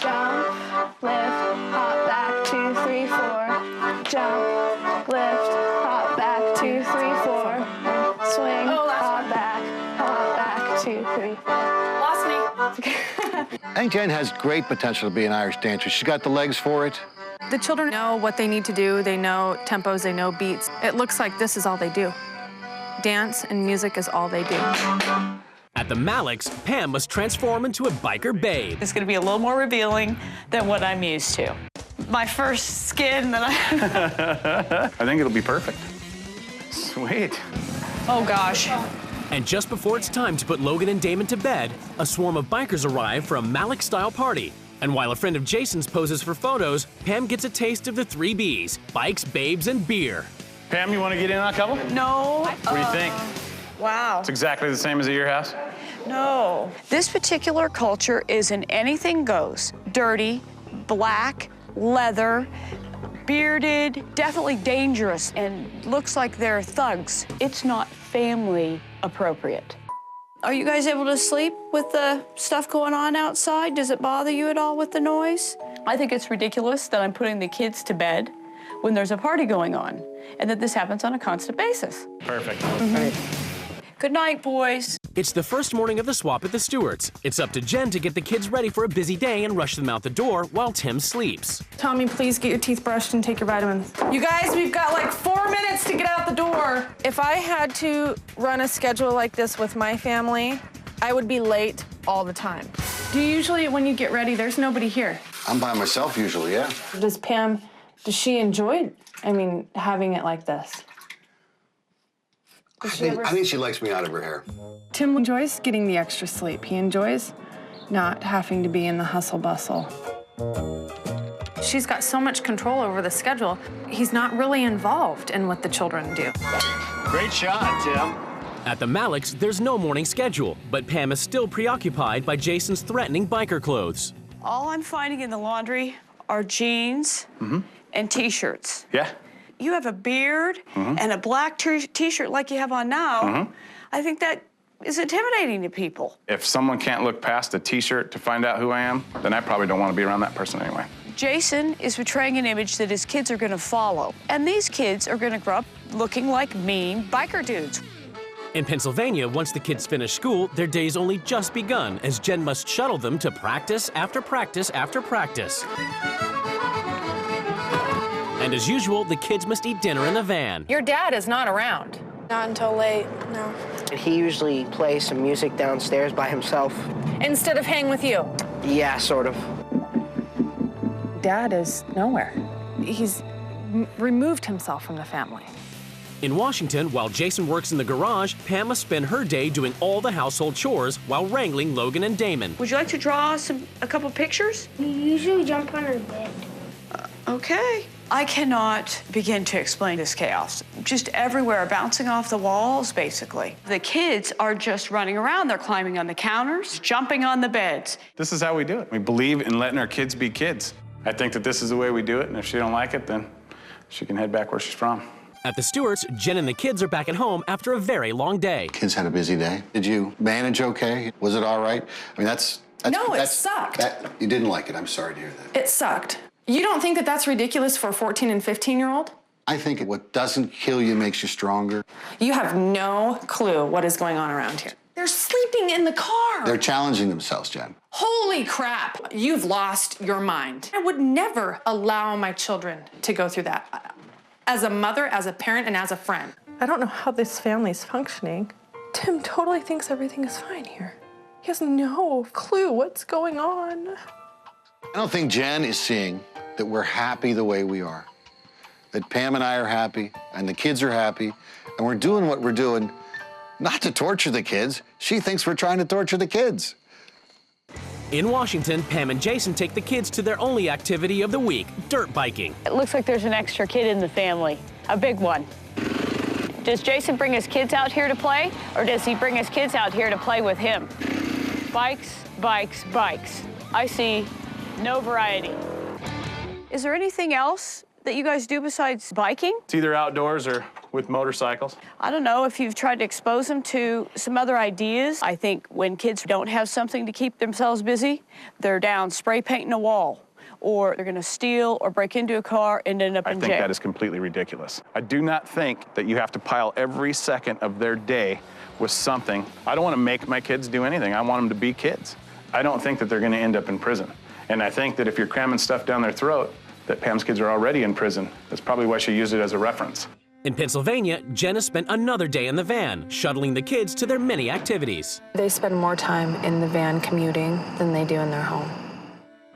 Jump, lift, hop back, 2, 3, 4. Jump, lift, hop back, 2, 3, 4. Swing, hop back, 2, 3, 4. Lost me. I think Jen has great potential to be an Irish dancer. She's got the legs for it. The children know what they need to do. They know tempos, they know beats. It looks like this is all they do. Dance and music is all they do. At the Maliks, Pam must transform into a biker babe. It's going to be a little more revealing than what I'm used to. My first skin that I think it'll be perfect. Sweet. Oh, gosh. And just before it's time to put Logan and Damon to bed, a swarm of bikers arrive for a Malik-style party. And while a friend of Jason's poses for photos, Pam gets a taste of the 3 Bs: bikes, babes, and beer. Pam, you want to get in on a couple? No. What do you think? Wow. It's exactly the same as at your house? No. This particular culture is an anything goes. Dirty, black, leather, bearded, definitely dangerous, and looks like they're thugs. It's not family appropriate. Are you guys able to sleep with the stuff going on outside? Does it bother you at all with the noise? I think it's ridiculous that I'm putting the kids to bed when there's a party going on, and that this happens on a constant basis. Perfect. Good night, boys. It's the first morning of the swap at the Stewarts. It's up to Jen to get the kids ready for a busy day and rush them out the door while Tim sleeps. Tommy, please get your teeth brushed and take your vitamins. You guys, we've got like 4 minutes to get out the door. If I had to run a schedule like this with my family, I would be late all the time. Do you usually, when you get ready, there's nobody here? I'm by myself usually, yeah. Does she enjoy, having it like this? I think she likes me out of her hair. Tim enjoys getting the extra sleep. He enjoys not having to be in the hustle bustle. She's got so much control over the schedule, he's not really involved in what the children do. Great shot, Tim. At the Malicks, there's no morning schedule, but Pam is still preoccupied by Jason's threatening biker clothes. All I'm finding in the laundry are jeans and T-shirts. Yeah. You have a beard and a black T-shirt like you have on now. I think that is intimidating to people. If someone can't look past a T-shirt to find out who I am, then I probably don't want to be around that person anyway. Jason is portraying an image that his kids are going to follow, and these kids are going to grow up looking like mean biker dudes. In Pennsylvania, once the kids finish school, their day's only just begun, as Jen must shuttle them to practice after practice after practice. And as usual, the kids must eat dinner in the van. Your dad is not around. Not until late, no. He usually plays some music downstairs by himself. Instead of hang with you? Yeah, sort of. Dad is nowhere. He's removed himself from the family. In Washington, while Jason works in the garage, Pam must spend her day doing all the household chores while wrangling Logan and Damon. Would you like to draw a couple pictures? We usually jump on our bed. Okay. I cannot begin to explain this chaos. Just everywhere, bouncing off the walls, basically. The kids are just running around. They're climbing on the counters, jumping on the beds. This is how we do it. We believe in letting our kids be kids. I think that this is the way we do it, and if she don't like it, then she can head back where she's from. At the Stewarts, Jen and the kids are back at home after a very long day. Kids had a busy day. Did you manage okay? Was it all right? It sucked. You didn't like it. I'm sorry to hear that. It sucked. You don't think that that's ridiculous for a 14 and 15-year-old? I think what doesn't kill you makes you stronger. You have no clue what is going on around here. They're sleeping in the car. They're challenging themselves, Jen. Holy crap, you've lost your mind. I would never allow my children to go through that. As a mother, as a parent, and as a friend. I don't know how this family's functioning. Tim totally thinks everything is fine here. He has no clue what's going on. I don't think Jen is seeing that we're happy the way we are. That Pam and I are happy, and the kids are happy, and we're doing what we're doing, not to torture the kids. She thinks we're trying to torture the kids. In Washington, Pam and Jason take the kids to their only activity of the week, dirt biking. It looks like there's an extra kid in the family, a big one. Does Jason bring his kids out here to play, or does he bring his kids out here to play with him? Bikes, bikes, bikes. I see no variety. Is there anything else that you guys do besides biking? It's either outdoors or with motorcycles. I don't know if you've tried to expose them to some other ideas. I think when kids don't have something to keep themselves busy, they're down spray painting a wall, or they're gonna steal or break into a car and end up in jail. I think that is completely ridiculous. I do not think that you have to pile every second of their day with something. I don't want to make my kids do anything. I want them to be kids. I don't think that they're gonna end up in prison. And I think that if you're cramming stuff down their throat, that Pam's kids are already in prison. That's probably why she used it as a reference. In Pennsylvania, Jen has spent another day in the van, shuttling the kids to their many activities. They spend more time in the van commuting than they do in their home.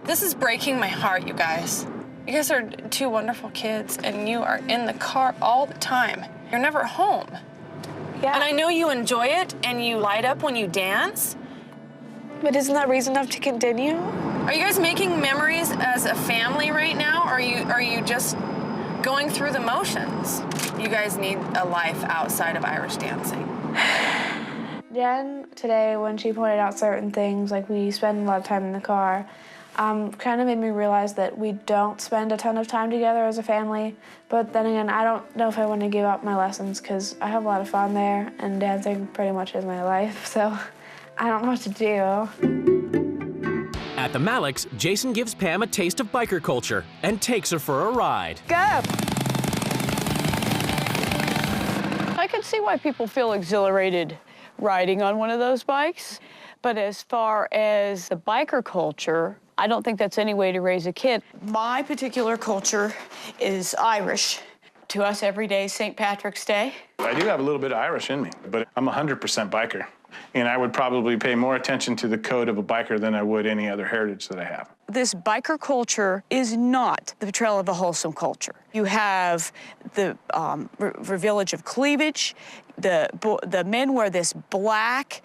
This is breaking my heart, you guys. You guys are two wonderful kids, and you are in the car all the time. You're never home. Yeah. And I know you enjoy it, and you light up when you dance. But isn't that reason enough to continue? Are you guys making memories as a family right now, or are you just going through the motions? You guys need a life outside of Irish dancing. Jen, today, when she pointed out certain things, like we spend a lot of time in the car, kind of made me realize that we don't spend a ton of time together as a family. But then again, I don't know if I want to give up my lessons because I have a lot of fun there, and dancing pretty much is my life, so I don't know what to do. At the Malicks, Jason gives Pam a taste of biker culture and takes her for a ride. Go! I can see why people feel exhilarated riding on one of those bikes, but as far as the biker culture, I don't think that's any way to raise a kid. My particular culture is Irish. To us, every day is St. Patrick's Day. I do have a little bit of Irish in me, but I'm 100% biker. And I would probably pay more attention to the code of a biker than I would any other heritage that I have. This biker culture is not the portrayal of a wholesome culture. You have the village of cleavage. The men wear this black,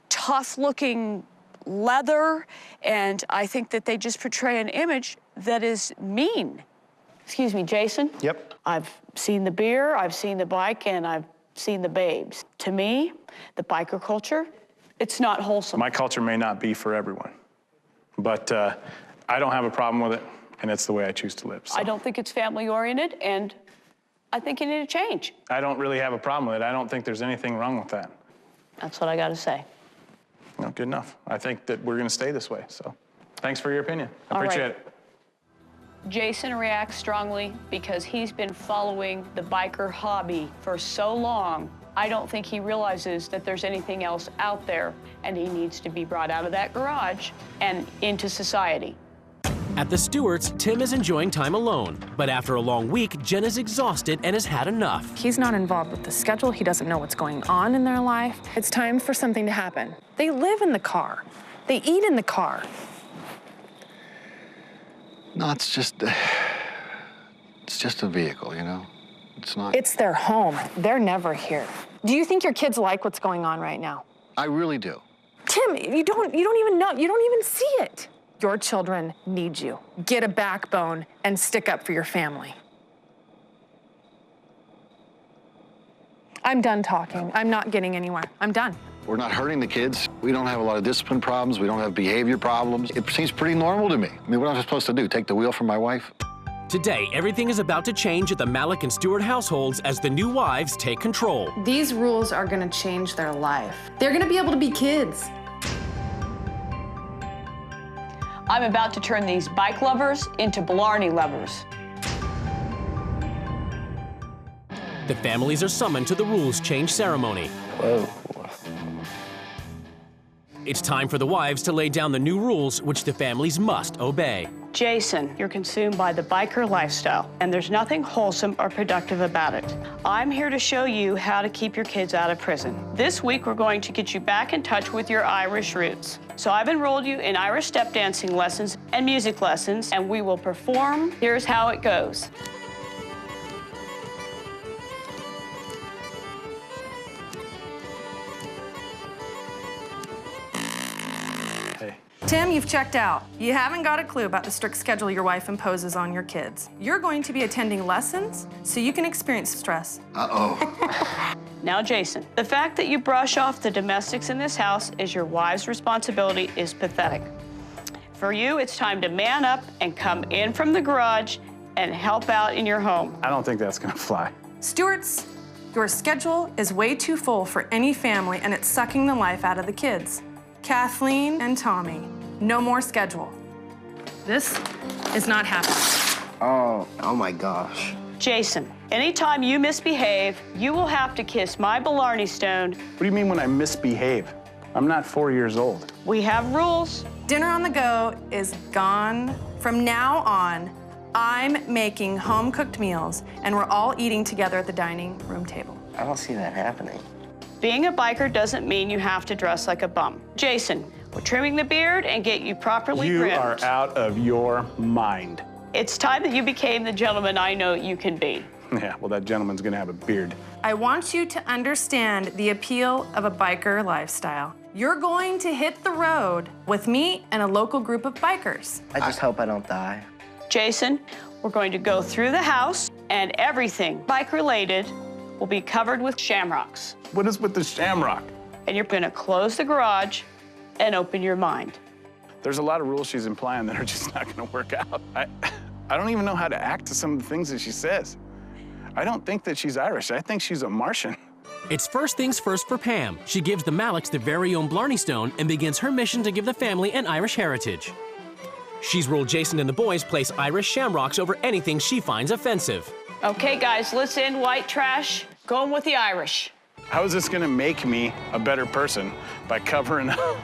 tough-looking leather, and I think that they just portray an image that is mean. Excuse me, Jason? Yep. I've seen the beer, I've seen the bike, and I've seen the babes. To me, the biker culture, it's not wholesome. My culture may not be for everyone, but I don't have a problem with it, and it's the way I choose to live. So. I don't think it's family-oriented, and I think you need to change. I don't really have a problem with it. I don't think there's anything wrong with that. That's what I gotta say. No, good enough. I think that we're gonna stay this way, so thanks for your opinion. I All appreciate right. it. Jason reacts strongly because he's been following the biker hobby for so long. I don't think he realizes that there's anything else out there, and he needs to be brought out of that garage and into society. At the Stewarts, Tim is enjoying time alone, but after a long week, Jen is exhausted and has had enough. He's not involved with the schedule. He doesn't know what's going on in their life. It's time for something to happen. They live in the car. They eat in the car. No, it's just a vehicle, you know? It's not. It's their home. They're never here. Do you think your kids like what's going on right now? I really do. Tim, you don't even know. You don't even see it. Your children need you. Get a backbone and stick up for your family. I'm done talking. I'm not getting anywhere. I'm done. We're not hurting the kids. We don't have a lot of discipline problems. We don't have behavior problems. It seems pretty normal to me. I mean, what am I supposed to do? Take the wheel from my wife? Today, everything is about to change at the Malik and Stewart households as the new wives take control. These rules are gonna change their life. They're gonna be able to be kids. I'm about to turn these bike lovers into Blarney lovers. The families are summoned to the rules change ceremony. Whoa. It's time for the wives to lay down the new rules which the families must obey. Jason, you're consumed by the biker lifestyle, and there's nothing wholesome or productive about it. I'm here to show you how to keep your kids out of prison. This week, we're going to get you back in touch with your Irish roots. So I've enrolled you in Irish step dancing lessons and music lessons, and we will perform. Here's how it goes. Tim, you've checked out. You haven't got a clue about the strict schedule your wife imposes on your kids. You're going to be attending lessons so you can experience stress. Uh-oh. Now, Jason, the fact that you brush off the domestics in this house as your wife's responsibility is pathetic. For you, it's time to man up and come in from the garage and help out in your home. I don't think that's gonna fly. Stewarts, your schedule is way too full for any family, and it's sucking the life out of the kids. Kathleen and Tommy, no more schedule. This is not happening. Oh my gosh. Jason, anytime you misbehave, you will have to kiss my Blarney stone. What do you mean when I misbehave? I'm not 4 years old. We have rules. Dinner on the go is gone. From now on, I'm making home-cooked meals, and we're all eating together at the dining room table. I don't see that happening. Being a biker doesn't mean you have to dress like a bum. Jason, we're trimming the beard and get you properly groomed. You are out of your mind. It's time that you became the gentleman I know you can be. Yeah, well, that gentleman's gonna have a beard. I want you to understand the appeal of a biker lifestyle. You're going to hit the road with me and a local group of bikers. I just hope I don't die. Jason, we're going to go through the house. and everything bike-related will be covered with shamrocks. What is with the shamrock? And you're gonna close the garage and open your mind. There's a lot of rules she's implying that are just not gonna work out. I don't even know how to act to some of the things that she says. I don't think that she's Irish. I think she's a Martian. It's first things first for Pam. She gives the Malicks their very own Blarney Stone and begins her mission to give the family an Irish heritage. She's ruled Jason and the boys place Irish shamrocks over anything she finds offensive. Okay, guys, listen, white trash, going with the Irish. How is this gonna make me a better person by covering up?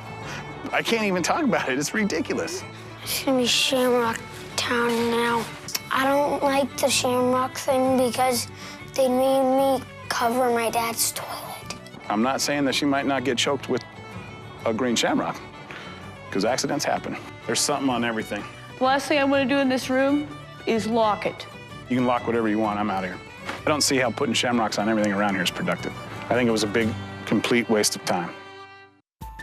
I can't even talk about it. It's ridiculous. It's gonna be Shamrock Town now. I don't like the Shamrock thing because they made me cover my dad's toilet. I'm not saying that she might not get choked with a green shamrock, because accidents happen. There's something on everything. The last thing I want to do in this room is lock it. You can lock whatever you want. I'm out of here. I don't see how putting shamrocks on everything around here is productive. I think it was a big, complete waste of time.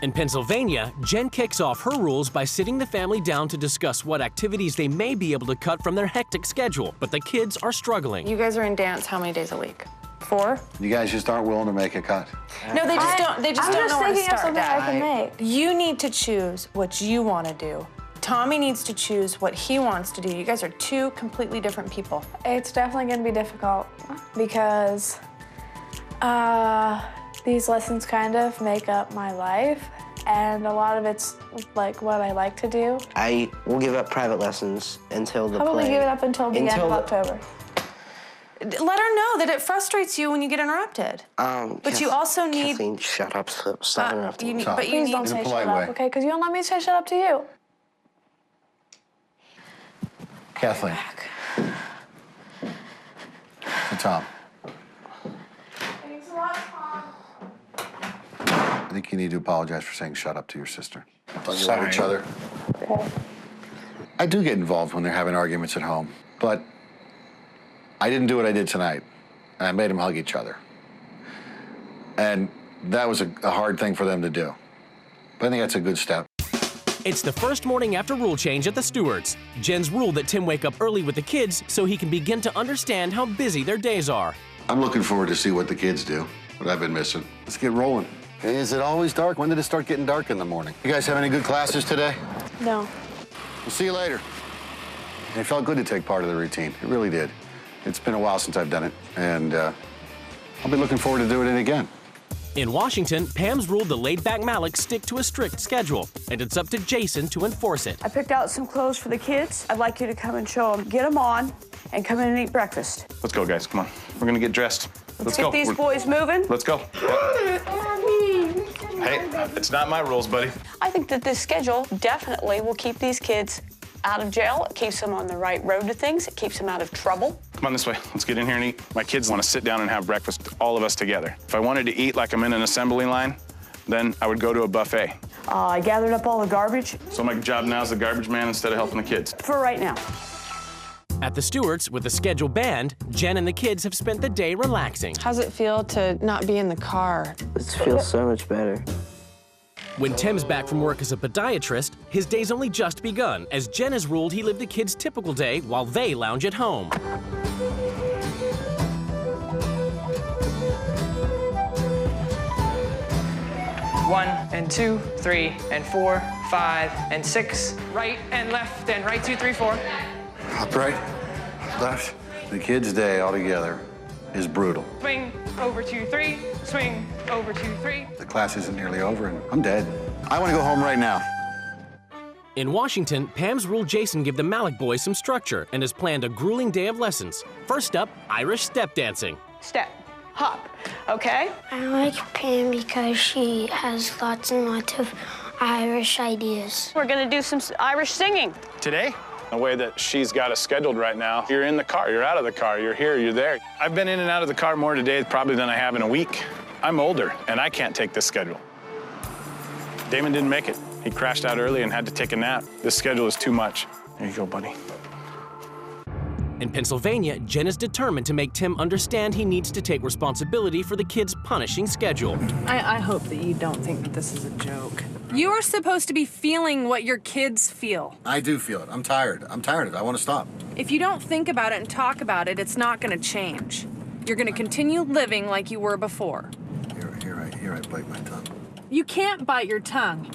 In Pennsylvania, Jen kicks off her rules by sitting the family down to discuss what activities they may be able to cut from their hectic schedule, but the kids are struggling. You guys are in dance how many days a week? 4? You guys just aren't willing to make a cut. No, they just don't. They just don't know where to start, something Dad. I can make. You need to choose what you want to do. Tommy needs to choose what he wants to do. You guys are two completely different people. It's definitely going to be difficult because these lessons kind of make up my life, and a lot of it's like what I like to do. I will give up private lessons until the Probably play. give it up until the end of October. Let her know that it frustrates you when you get interrupted. But you also need... Kathleen, shut up. Stop interrupting me. But you Please need don't say shut up, okay? Because you don't let me say shut up to you. Kathleen. So Tom. Thanks a lot, Tom. I think you need to apologize for saying shut up to your sister. Don't you love each other? Okay. I do get involved when they're having arguments at home, but I didn't do what I did tonight, and I made them hug each other. And that was a hard thing for them to do. But I think that's a good step. It's the first morning after rule change at the Stewarts. Jen's ruled that Tim wake up early with the kids so he can begin to understand how busy their days are. I'm looking forward to see what the kids do, what I've been missing. Let's get rolling. Is it always dark? When did it start getting dark in the morning? You guys have any good classes today? No. We'll see you later. It felt good to take part of the routine. It really did. It's been a while since I've done it, and I'll be looking forward to doing it again. In Washington, Pam's ruled the laid-back Malicks stick to a strict schedule, and it's up to Jason to enforce it. I picked out some clothes for the kids. I'd like you to come and show them. Get them on and come in and eat breakfast. Let's go, guys. Come on. We're going to get dressed. Let's get go. these boys moving. Let's go. Hey, it's not my rules, buddy. I think that this schedule definitely will keep these kids out of jail. It keeps them on the right road to things. It keeps them out of trouble. Come on this way. Let's get in here and eat. My kids want to sit down and have breakfast, all of us together. If I wanted to eat like I'm in an assembly line, then I would go to a buffet. I gathered up all the garbage. So my job now is the garbage man instead of helping the kids. For right now. At the Stewarts, with the schedule banned, Jen and the kids have spent the day relaxing. How's it feel to not be in the car? It feels so much better. When Tim's back from work as a podiatrist, his day's only just begun, as Jen has ruled he lived the kids' typical day while they lounge at home. 1 and 2, 3 and 4, 5 and 6. Right and left and right, 2, 3, 4. Upright, left. The kids' day altogether is brutal. Swing over 2, 3. Swing over 2, 3. The class isn't nearly over, and I'm dead. I want to go home right now. In Washington, Pam's ruled Jason give the Malik boys some structure and has planned a grueling day of lessons. First up, Irish step dancing. Step, hop, okay? I like Pam because she has lots and lots of Irish ideas. We're gonna do some Irish singing. Today? The way that she's got us scheduled right now, you're in the car, you're out of the car, you're here, you're there. I've been in and out of the car more today probably than I have in a week. I'm older, and I can't take this schedule. Damon didn't make it. He crashed out early and had to take a nap. This schedule is too much. There you go, buddy. In Pennsylvania, Jen is determined to make Tim understand he needs to take responsibility for the kids' punishing schedule. I hope that you don't think that this is a joke. You are supposed to be feeling what your kids feel. I do feel it. I'm tired. I'm tired of it. I want to stop. If you don't think about it and talk about it, it's not going to change. You're going to continue living like you were before. Here I bite my tongue. You can't bite your tongue.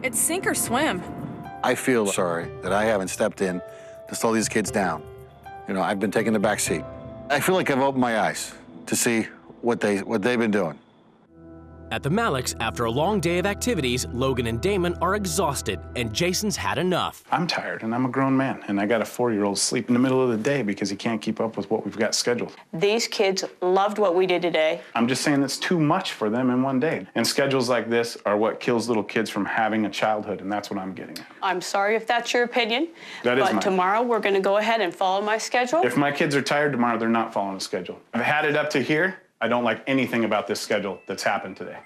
It's sink or swim. I feel sorry that I haven't stepped in to slow these kids down. You know, I've been taking the back seat. I feel like I've opened my eyes to see what they've been doing. At the Malicks, after a long day of activities, Logan and Damon are exhausted, and Jason's had enough. I'm tired, and I'm a grown man, and I got a 4-year-old sleep in the middle of the day because he can't keep up with what we've got scheduled. These kids loved what we did today. I'm just saying that's too much for them in one day. And schedules like this are what kills little kids from having a childhood, and that's what I'm getting at. I'm sorry if that's your opinion, That is but mine. tomorrow we're going to go ahead and follow my schedule. If my kids are tired tomorrow, they're not following a schedule. I've had it up to here. I don't like anything about this schedule that's happened today.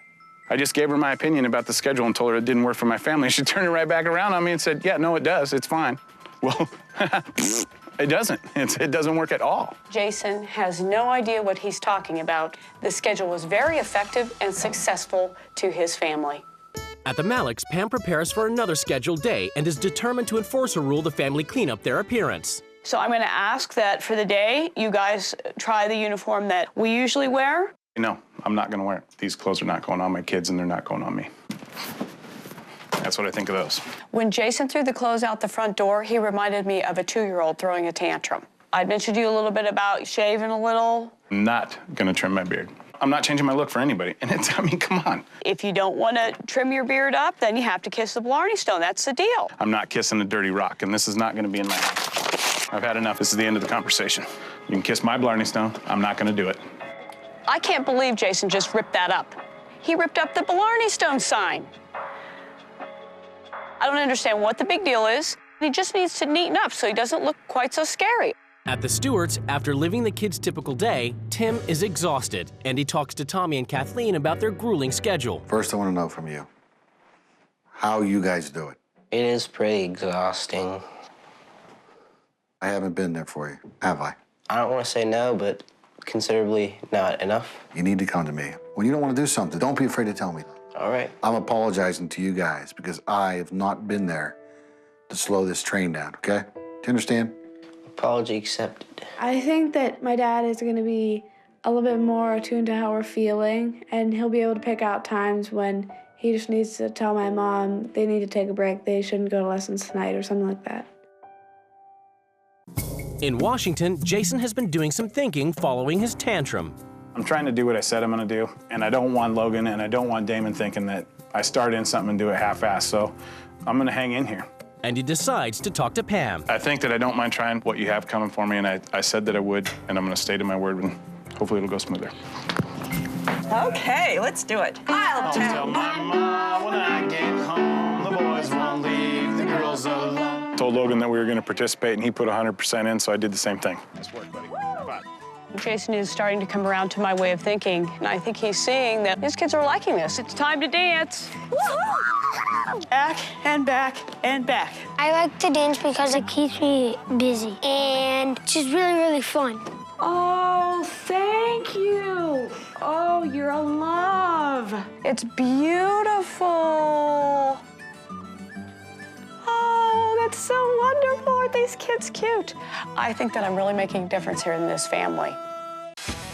I just gave her my opinion about the schedule and told her it didn't work for my family. She turned it right back around on me and said, yeah, no, it does. It's fine. Well, it doesn't. It doesn't work at all. Jason has no idea what he's talking about. The schedule was very effective and successful to his family. At the Malicks, Pam prepares for another scheduled day and is determined to enforce a rule the family clean up their appearance. So I'm going to ask that for the day, you guys try the uniform that we usually wear. No, I'm not going to wear it. These clothes are not going on my kids, and they're not going on me. That's what I think of those. When Jason threw the clothes out the front door, he reminded me of a 2-year-old throwing a tantrum. I mentioned to you a little bit about shaving a little. I'm not going to trim my beard. I'm not changing my look for anybody. And I mean, come on. If you don't want to trim your beard up, then you have to kiss the Blarney Stone. That's the deal. I'm not kissing a dirty rock, and this is not going to be in my house. I've had enough. This is the end of the conversation. You can kiss my Blarney Stone. I'm not going to do it. I can't believe Jason just ripped that up. He ripped up the Blarney Stone sign. I don't understand what the big deal is. He just needs to neaten up so he doesn't look quite so scary. At the Stewarts, after living the kids' typical day, Tim is exhausted, and he talks to Tommy and Kathleen about their grueling schedule. First, I want to know from you how you guys do it. It is pretty exhausting. I haven't been there for you, have I? I don't want to say no, but considerably not enough. You need to come to me. When you don't want to do something, don't be afraid to tell me. All right. I'm apologizing to you guys because I have not been there to slow this train down, okay? Do you understand? Apology accepted. I think that my dad is going to be a little bit more attuned to how we're feeling, and he'll be able to pick out times when he just needs to tell my mom they need to take a break, they shouldn't go to lessons tonight or something like that. In Washington, Jason has been doing some thinking following his tantrum. I'm trying to do what I said I'm going to do, and I don't want Logan and I don't want Damon thinking that I start in something and do it half-assed, so I'm going to hang in here. And he decides to talk to Pam. I think that I don't mind trying what you have coming for me, and I said that I would, and I'm going to stay to my word, and hopefully it'll go smoother. Okay, let's do it. I'll tell my mom when I get home, the boys won't leave the girls alone. Told Logan that we were going to participate, and he put 100% in, so I did the same thing. Nice work, buddy. Bye. Jason is starting to come around to my way of thinking, and I think he's seeing that his kids are liking this. It's time to dance. Woo-hoo! Back and back and back. I like to dance because it keeps me busy, and it's just really, really fun. Oh, thank you. Oh, you're a love. It's beautiful. Oh, that's so wonderful. Aren't these kids cute? I think that I'm really making a difference here in this family.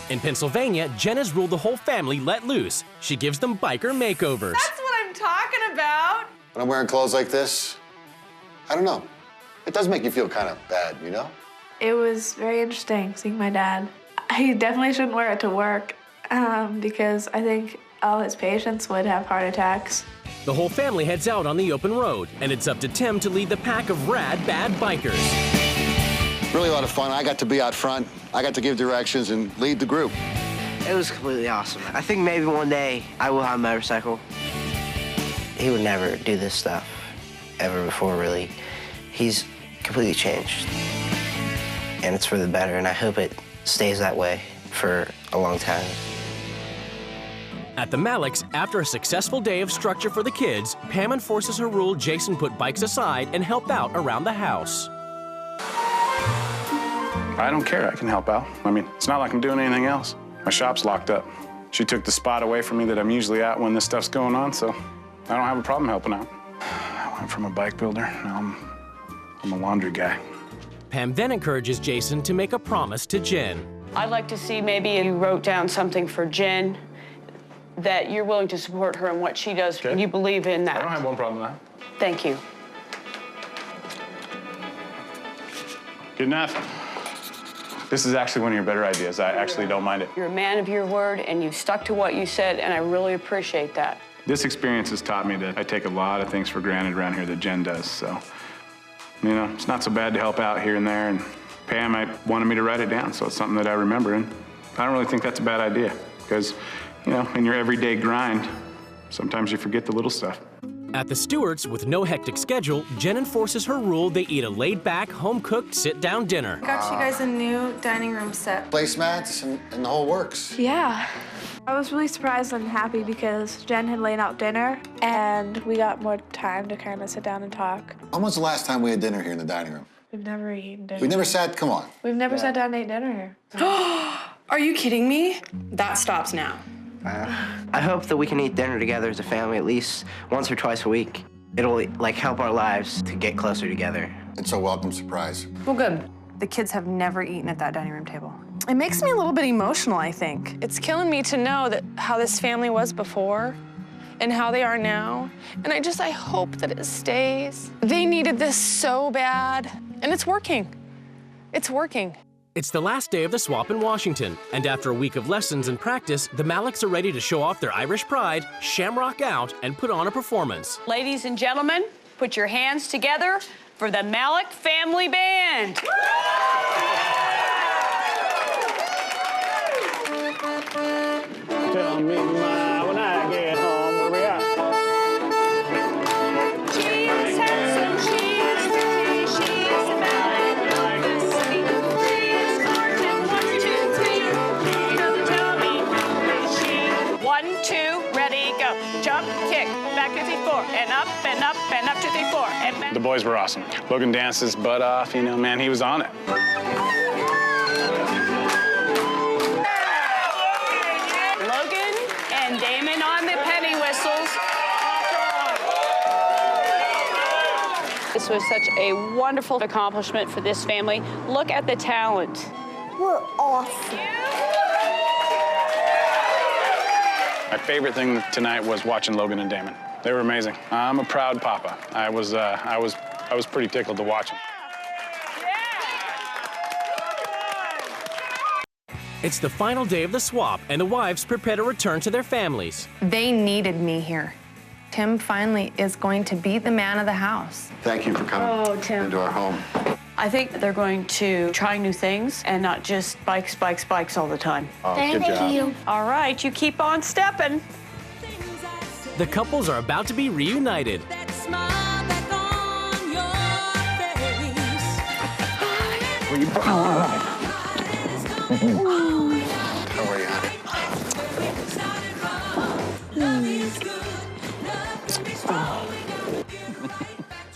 In Pennsylvania, Jen has ruled the whole family let loose. She gives them biker makeovers. That's what I'm talking about. When I'm wearing clothes like this, I don't know. It does make you feel kind of bad, you know? It was very interesting seeing my dad. He definitely shouldn't wear it to work because I think all his patients would have heart attacks. The whole family heads out on the open road, and it's up to Tim to lead the pack of rad bad bikers. Really a lot of fun. I got to be out front. I got to give directions and lead the group. It was completely awesome. I think maybe one day I will have a motorcycle. He would never do this stuff ever before, really. He's completely changed. And it's for the better, and I hope it stays that way for a long time. At the Malicks, after a successful day of structure for the kids, Pam enforces her rule Jason put bikes aside and help out around the house. I don't care. I can help out. I mean, it's not like I'm doing anything else. My shop's locked up. She took the spot away from me that I'm usually at when this stuff's going on, so I don't have a problem helping out. I went from a bike builder, now I'm a laundry guy. Pam then encourages Jason to make a promise to Jen. I'd like to see maybe you wrote down something for Jen, that you're willing to support her in what she does, and you believe in that. I don't have one problem with that. Thank you. Good enough. This is actually one of your better ideas. I actually don't mind it. You're a man of your word, and you stuck to what you said, and I really appreciate that. This experience has taught me that I take a lot of things for granted around here that Jen does, so, you know, it's not so bad to help out here and there, and Pam wanted me to write it down, so it's something that I remember, and I don't really think that's a bad idea, because, you know, in your everyday grind, sometimes you forget the little stuff. At the Stewarts, with no hectic schedule, Jen enforces her rule they eat a laid-back, home-cooked, sit-down dinner. I got you guys a new dining room set. Placemats and the whole works. Yeah. I was really surprised and happy because Jen had laid out dinner and we got more time to kind of sit down and talk. When was the last time we had dinner here in the dining room? We've never eaten dinner. We never sat, come on. We've never sat down and ate dinner here. Are you kidding me? That stops now. I hope that we can eat dinner together as a family at least once or twice a week. It'll like help our lives to get closer together. It's a welcome surprise. Well, good. The kids have never eaten at that dining room table. It makes me a little bit emotional, I think. It's killing me to know that how this family was before and how they are now. And I hope that it stays. They needed this so bad, and it's working. It's working. It's the last day of the swap in Washington, and after a week of lessons and practice, the Malicks are ready to show off their Irish pride, shamrock out, and put on a performance. Ladies and gentlemen, put your hands together for the Malick Family Band. Tell me, Ma, when I get home, where we at? She is handsome, she is pretty, she is a Malick legacy. She is marching 1, 2, 3. Tell me how is she? 1, 2, ready, go. Jump, kick, back 2, 3, 4, and up, and up, and up, 2, 3, 4, and back. The boys were awesome. Logan danced his butt off, you know, man, he was on it. And Damon on the penny whistles. This was such a wonderful accomplishment for this family. Look at the talent. We're awesome. My favorite thing tonight was watching Logan and Damon. They were amazing. I'm a proud papa. I was pretty tickled to watch them. It's the final day of the swap, and the wives prepare to return to their families. They needed me here. Tim finally is going to be the man of the house. Thank you for coming into our home. I think they're going to try new things and not just bikes, bikes, bikes all the time. Oh, good job. you. All right, you keep on stepping. The couples are about to be reunited. How are you, honey?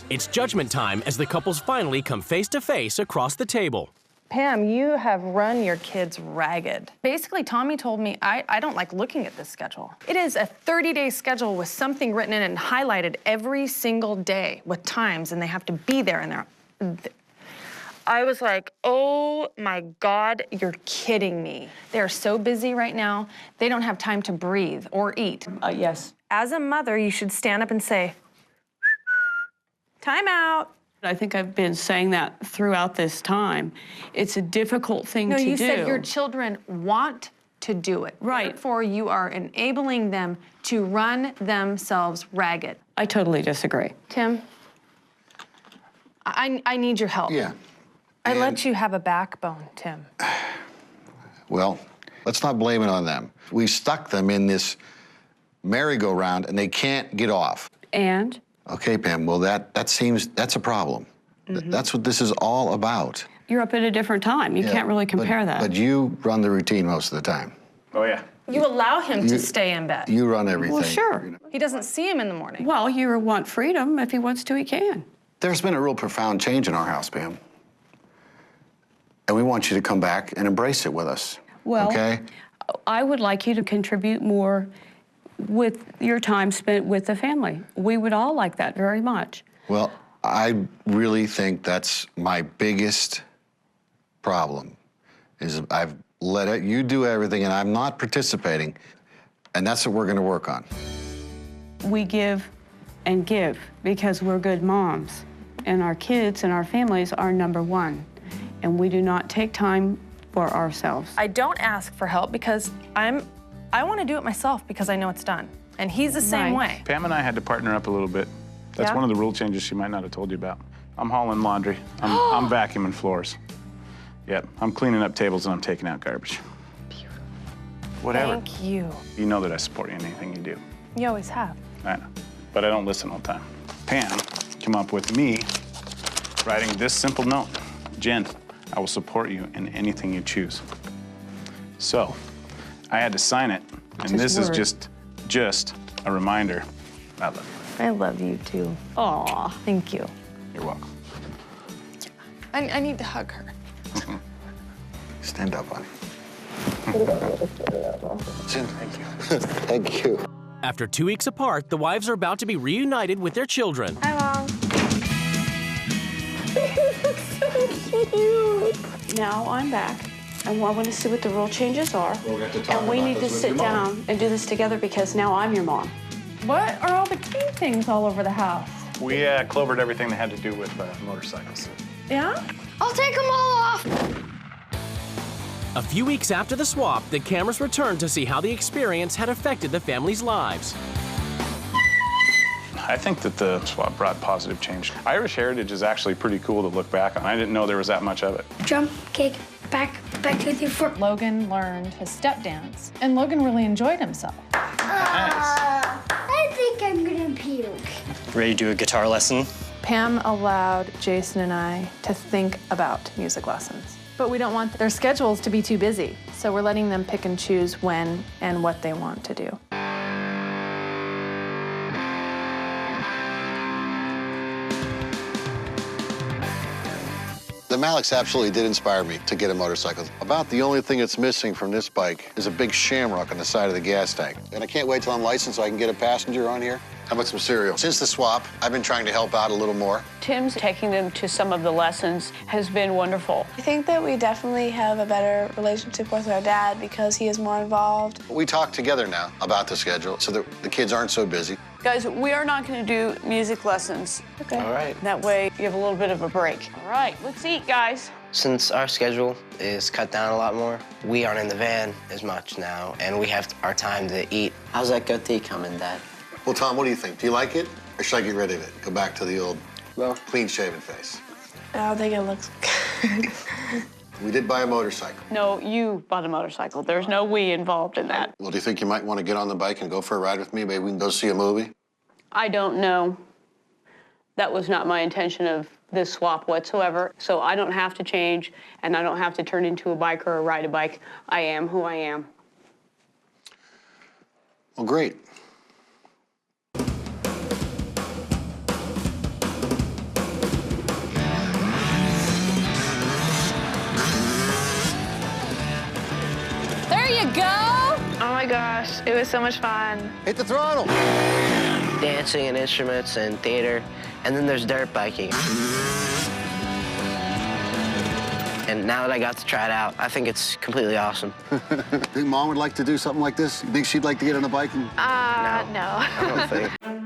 It's judgment time as the couples finally come face to face across the table. Pam, you have run your kids ragged. Basically, Tommy told me I don't like looking at this schedule. It is a 30-day schedule with something written in and highlighted every single day with times, and they have to be there, and they're... I was like, oh my God, you're kidding me. They're so busy right now, they don't have time to breathe or eat. Yes. As a mother, you should stand up and say, time out. I think I've been saying that throughout this time. It's a difficult thing to do. No, you said your children want to do it. Right. Therefore, you are enabling them to run themselves ragged. I totally disagree. Tim, I need your help. Yeah. I let you have a backbone, Tim. Well, let's not blame it on them. We stuck them in this merry-go-round and they can't get off. And? Okay, Pam, well, that's a problem. That's what this is all about. You're up at a different time. You can't really compare that. But you run the routine most of the time. Oh, yeah. You allow him to stay in bed. You run everything. Well, sure. You know. He doesn't see him in the morning. Well, you want freedom. If he wants to, he can. There's been a real profound change in our house, Pam. And we want you to come back and embrace it with us. Well, okay? I would like you to contribute more with your time spent with the family. We would all like that very much. Well, I really think that's my biggest problem, is I've let you do everything and I'm not participating, and that's what we're gonna work on. We give and give because we're good moms, and our kids and our families are number one, and we do not take time for ourselves. I don't ask for help because I want to do it myself because I know it's done. And he's the same way. Pam and I had to partner up a little bit. That's one of the rule changes she might not have told you about. I'm hauling laundry. I'm vacuuming floors. Yep, I'm cleaning up tables and I'm taking out garbage. Beautiful. Whatever. Thank you. You know that I support you in anything you do. You always have. I know, but I don't listen all the time. Pam came up with me writing this simple note. Jen, I will support you in anything you choose. So, I had to sign it, and this is just a reminder. I love you. I love you too. Aw. Thank you. You're welcome. I need to hug her. Stand up, honey. Jen, thank you. Thank you. After 2 weeks apart, the wives are about to be reunited with their children. Hi, Mom. You look so cute. Now I'm back, and I want to see what the rule changes are. Well, we have to talk and we about need this to with sit your mom. down and do this together because now I'm your mom. What are all the key things all over the house? We clovered everything that had to do with motorcycles. Yeah? I'll take them all off. A few weeks after the swap, the cameras returned to see how the experience had affected the family's lives. I think that the swap brought positive change. Irish heritage is actually pretty cool to look back on. I didn't know there was that much of it. Jump, kick, back, 2, 3, 4. Logan learned his step dance, and Logan really enjoyed himself. I think I'm gonna puke. Ready to do a guitar lesson? Pam allowed Jason and I to think about music lessons. But we don't want their schedules to be too busy, so we're letting them pick and choose when and what they want to do. The Maliks absolutely did inspire me to get a motorcycle. About the only thing that's missing from this bike is a big shamrock on the side of the gas tank. And I can't wait till I'm licensed so I can get a passenger on here. How about some cereal? Since the swap, I've been trying to help out a little more. Tim's taking them to some of the lessons has been wonderful. I think that we definitely have a better relationship with our dad because he is more involved. We talk together now about the schedule so that the kids aren't so busy. Guys, we are not going to do music lessons. Okay. All right. That way you have a little bit of a break. All right, let's eat, guys. Since our schedule is cut down a lot more, we aren't in the van as much now, and we have our time to eat. How's that goatee coming, Dad? Well, Tom, what do you think? Do you like it? Or should I get rid of it? Go back to the old, clean-shaven face? I don't think it looks good. We did buy a motorcycle. No, you bought a motorcycle. There's no we involved in that. Well, do you think you might want to get on the bike and go for a ride with me? Maybe we can go see a movie? I don't know. That was not my intention of this swap whatsoever. So I don't have to change, and I don't have to turn into a biker or ride a bike. I am who I am. Well, great. There you go! Oh my gosh, it was so much fun. Hit the throttle. Dancing and instruments and theater, and then there's dirt biking. And now that I got to try it out, I think it's completely awesome. Think Mom would like to do something like this? You think she'd like to get on a bike? No. I don't think.